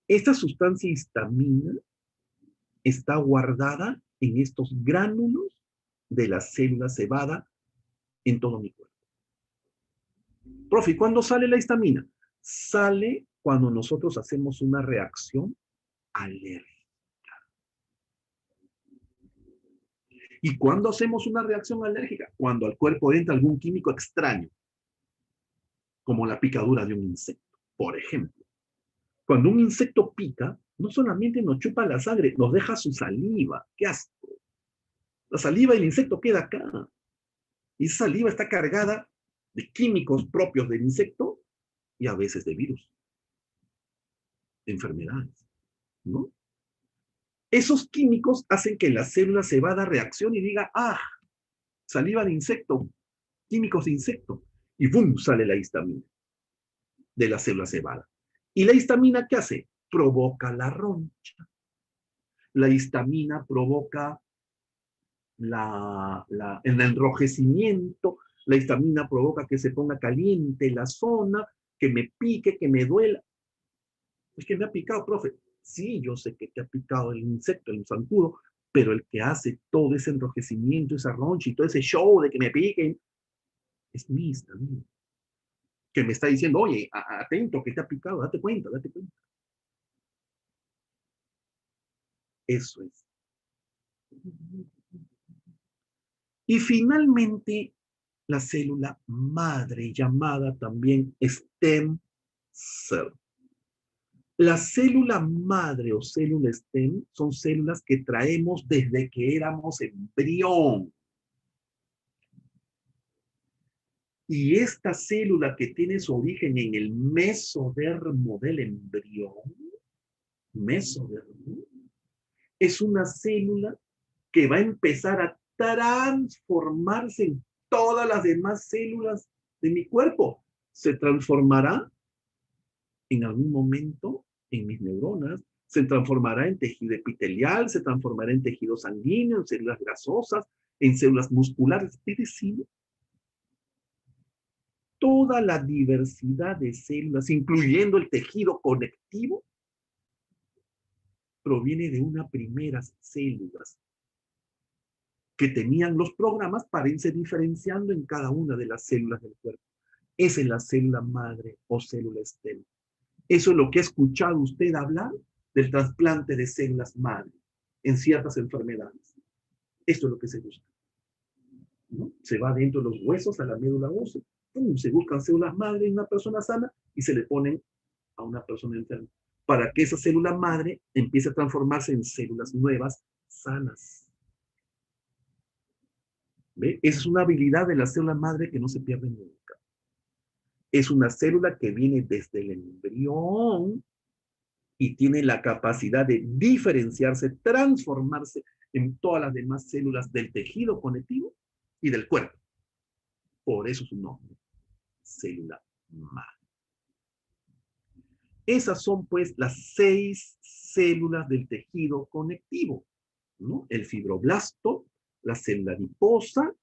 Speaker 1: Esta sustancia histamina está guardada en estos gránulos de la célula cebada en todo mi cuerpo. Profe, ¿cuándo sale la histamina? Sale cuando nosotros hacemos una reacción alérgica. ¿Y cuándo hacemos una reacción alérgica? Cuando al cuerpo entra algún químico extraño, como la picadura de un insecto, por ejemplo. Cuando un insecto pica, no solamente nos chupa la sangre, nos deja su saliva. ¡Qué asco! La saliva del insecto queda acá. Y esa saliva está cargada de químicos propios del insecto y a veces de virus, de enfermedades, ¿no? Esos químicos hacen que la célula cebada reaccione y diga, ah, saliva de insecto, químicos de insecto, y ¡bum! Sale la histamina de la célula cebada. ¿Y la histamina qué hace? Provoca la roncha. La histamina provoca el enrojecimiento, la histamina provoca que se ponga caliente la zona, que me pique, que me duela. Es que me ha picado, profe. Sí, yo sé que te ha picado el insecto, el zancudo, pero el que hace todo ese enrojecimiento, esa roncha y todo ese show de que me piquen, es mi histamina. Que me está diciendo, oye, atento, que te ha picado, date cuenta, date cuenta. Eso es. Y finalmente, la célula madre, llamada también stem cell. La célula madre o célula stem son células que traemos desde que éramos embrión. Y esta célula que tiene su origen en el mesodermo del embrión, mesodermo, es una célula que va a empezar a transformarse en todas las demás células de mi cuerpo. Se transformará en algún momento en mis neuronas, se transformará en tejido epitelial, se transformará en tejido sanguíneo, en células grasosas, en células musculares. Es decir, toda la diversidad de células, incluyendo el tejido conectivo, proviene de unas primeras células que tenían los programas para irse diferenciando en cada una de las células del cuerpo. Esa es la célula madre o célula stem. Eso es lo que ha escuchado usted hablar del trasplante de células madre en ciertas enfermedades. Esto es lo que se busca, ¿no? Se va dentro de los huesos a la médula ósea, ¡pum! Se buscan células madre en una persona sana y se le ponen a una persona enferma para que esa célula madre empiece a transformarse en células nuevas sanas. ¿Ve? Esa es una habilidad de la célula madre que no se pierde nunca. Es una célula que viene desde el embrión y tiene la capacidad de diferenciarse, transformarse en todas las demás células del tejido conectivo y del cuerpo. Por eso su nombre, célula madre. Esas son pues las 6 células del tejido conectivo, ¿no? El fibroblasto, la célula adiposa,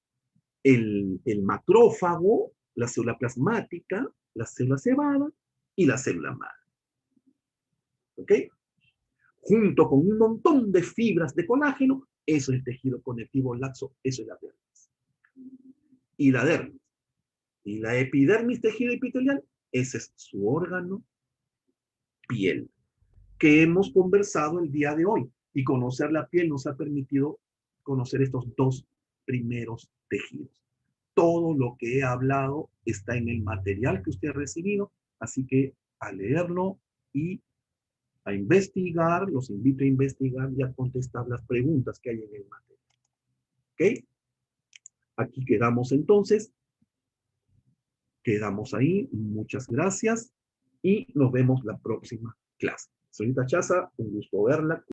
Speaker 1: el macrófago, la célula plasmática, la célula cebada y la célula madre. ¿Ok? Junto con un montón de fibras de colágeno, eso es el tejido conectivo laxo, eso es la dermis. Y la dermis. Y la epidermis, tejido epitelial, ese es su órgano, piel, que hemos conversado el día de hoy. Y conocer la piel nos ha permitido conocer estos 2 primeros tejidos. Todo lo que he hablado está en el material que usted ha recibido, así que a leerlo y a investigar, los invito a investigar y a contestar las preguntas que hay en el material. ¿Ok? Aquí quedamos entonces. Quedamos ahí. Muchas gracias y nos vemos la próxima clase. Señorita Chaza, un gusto verla.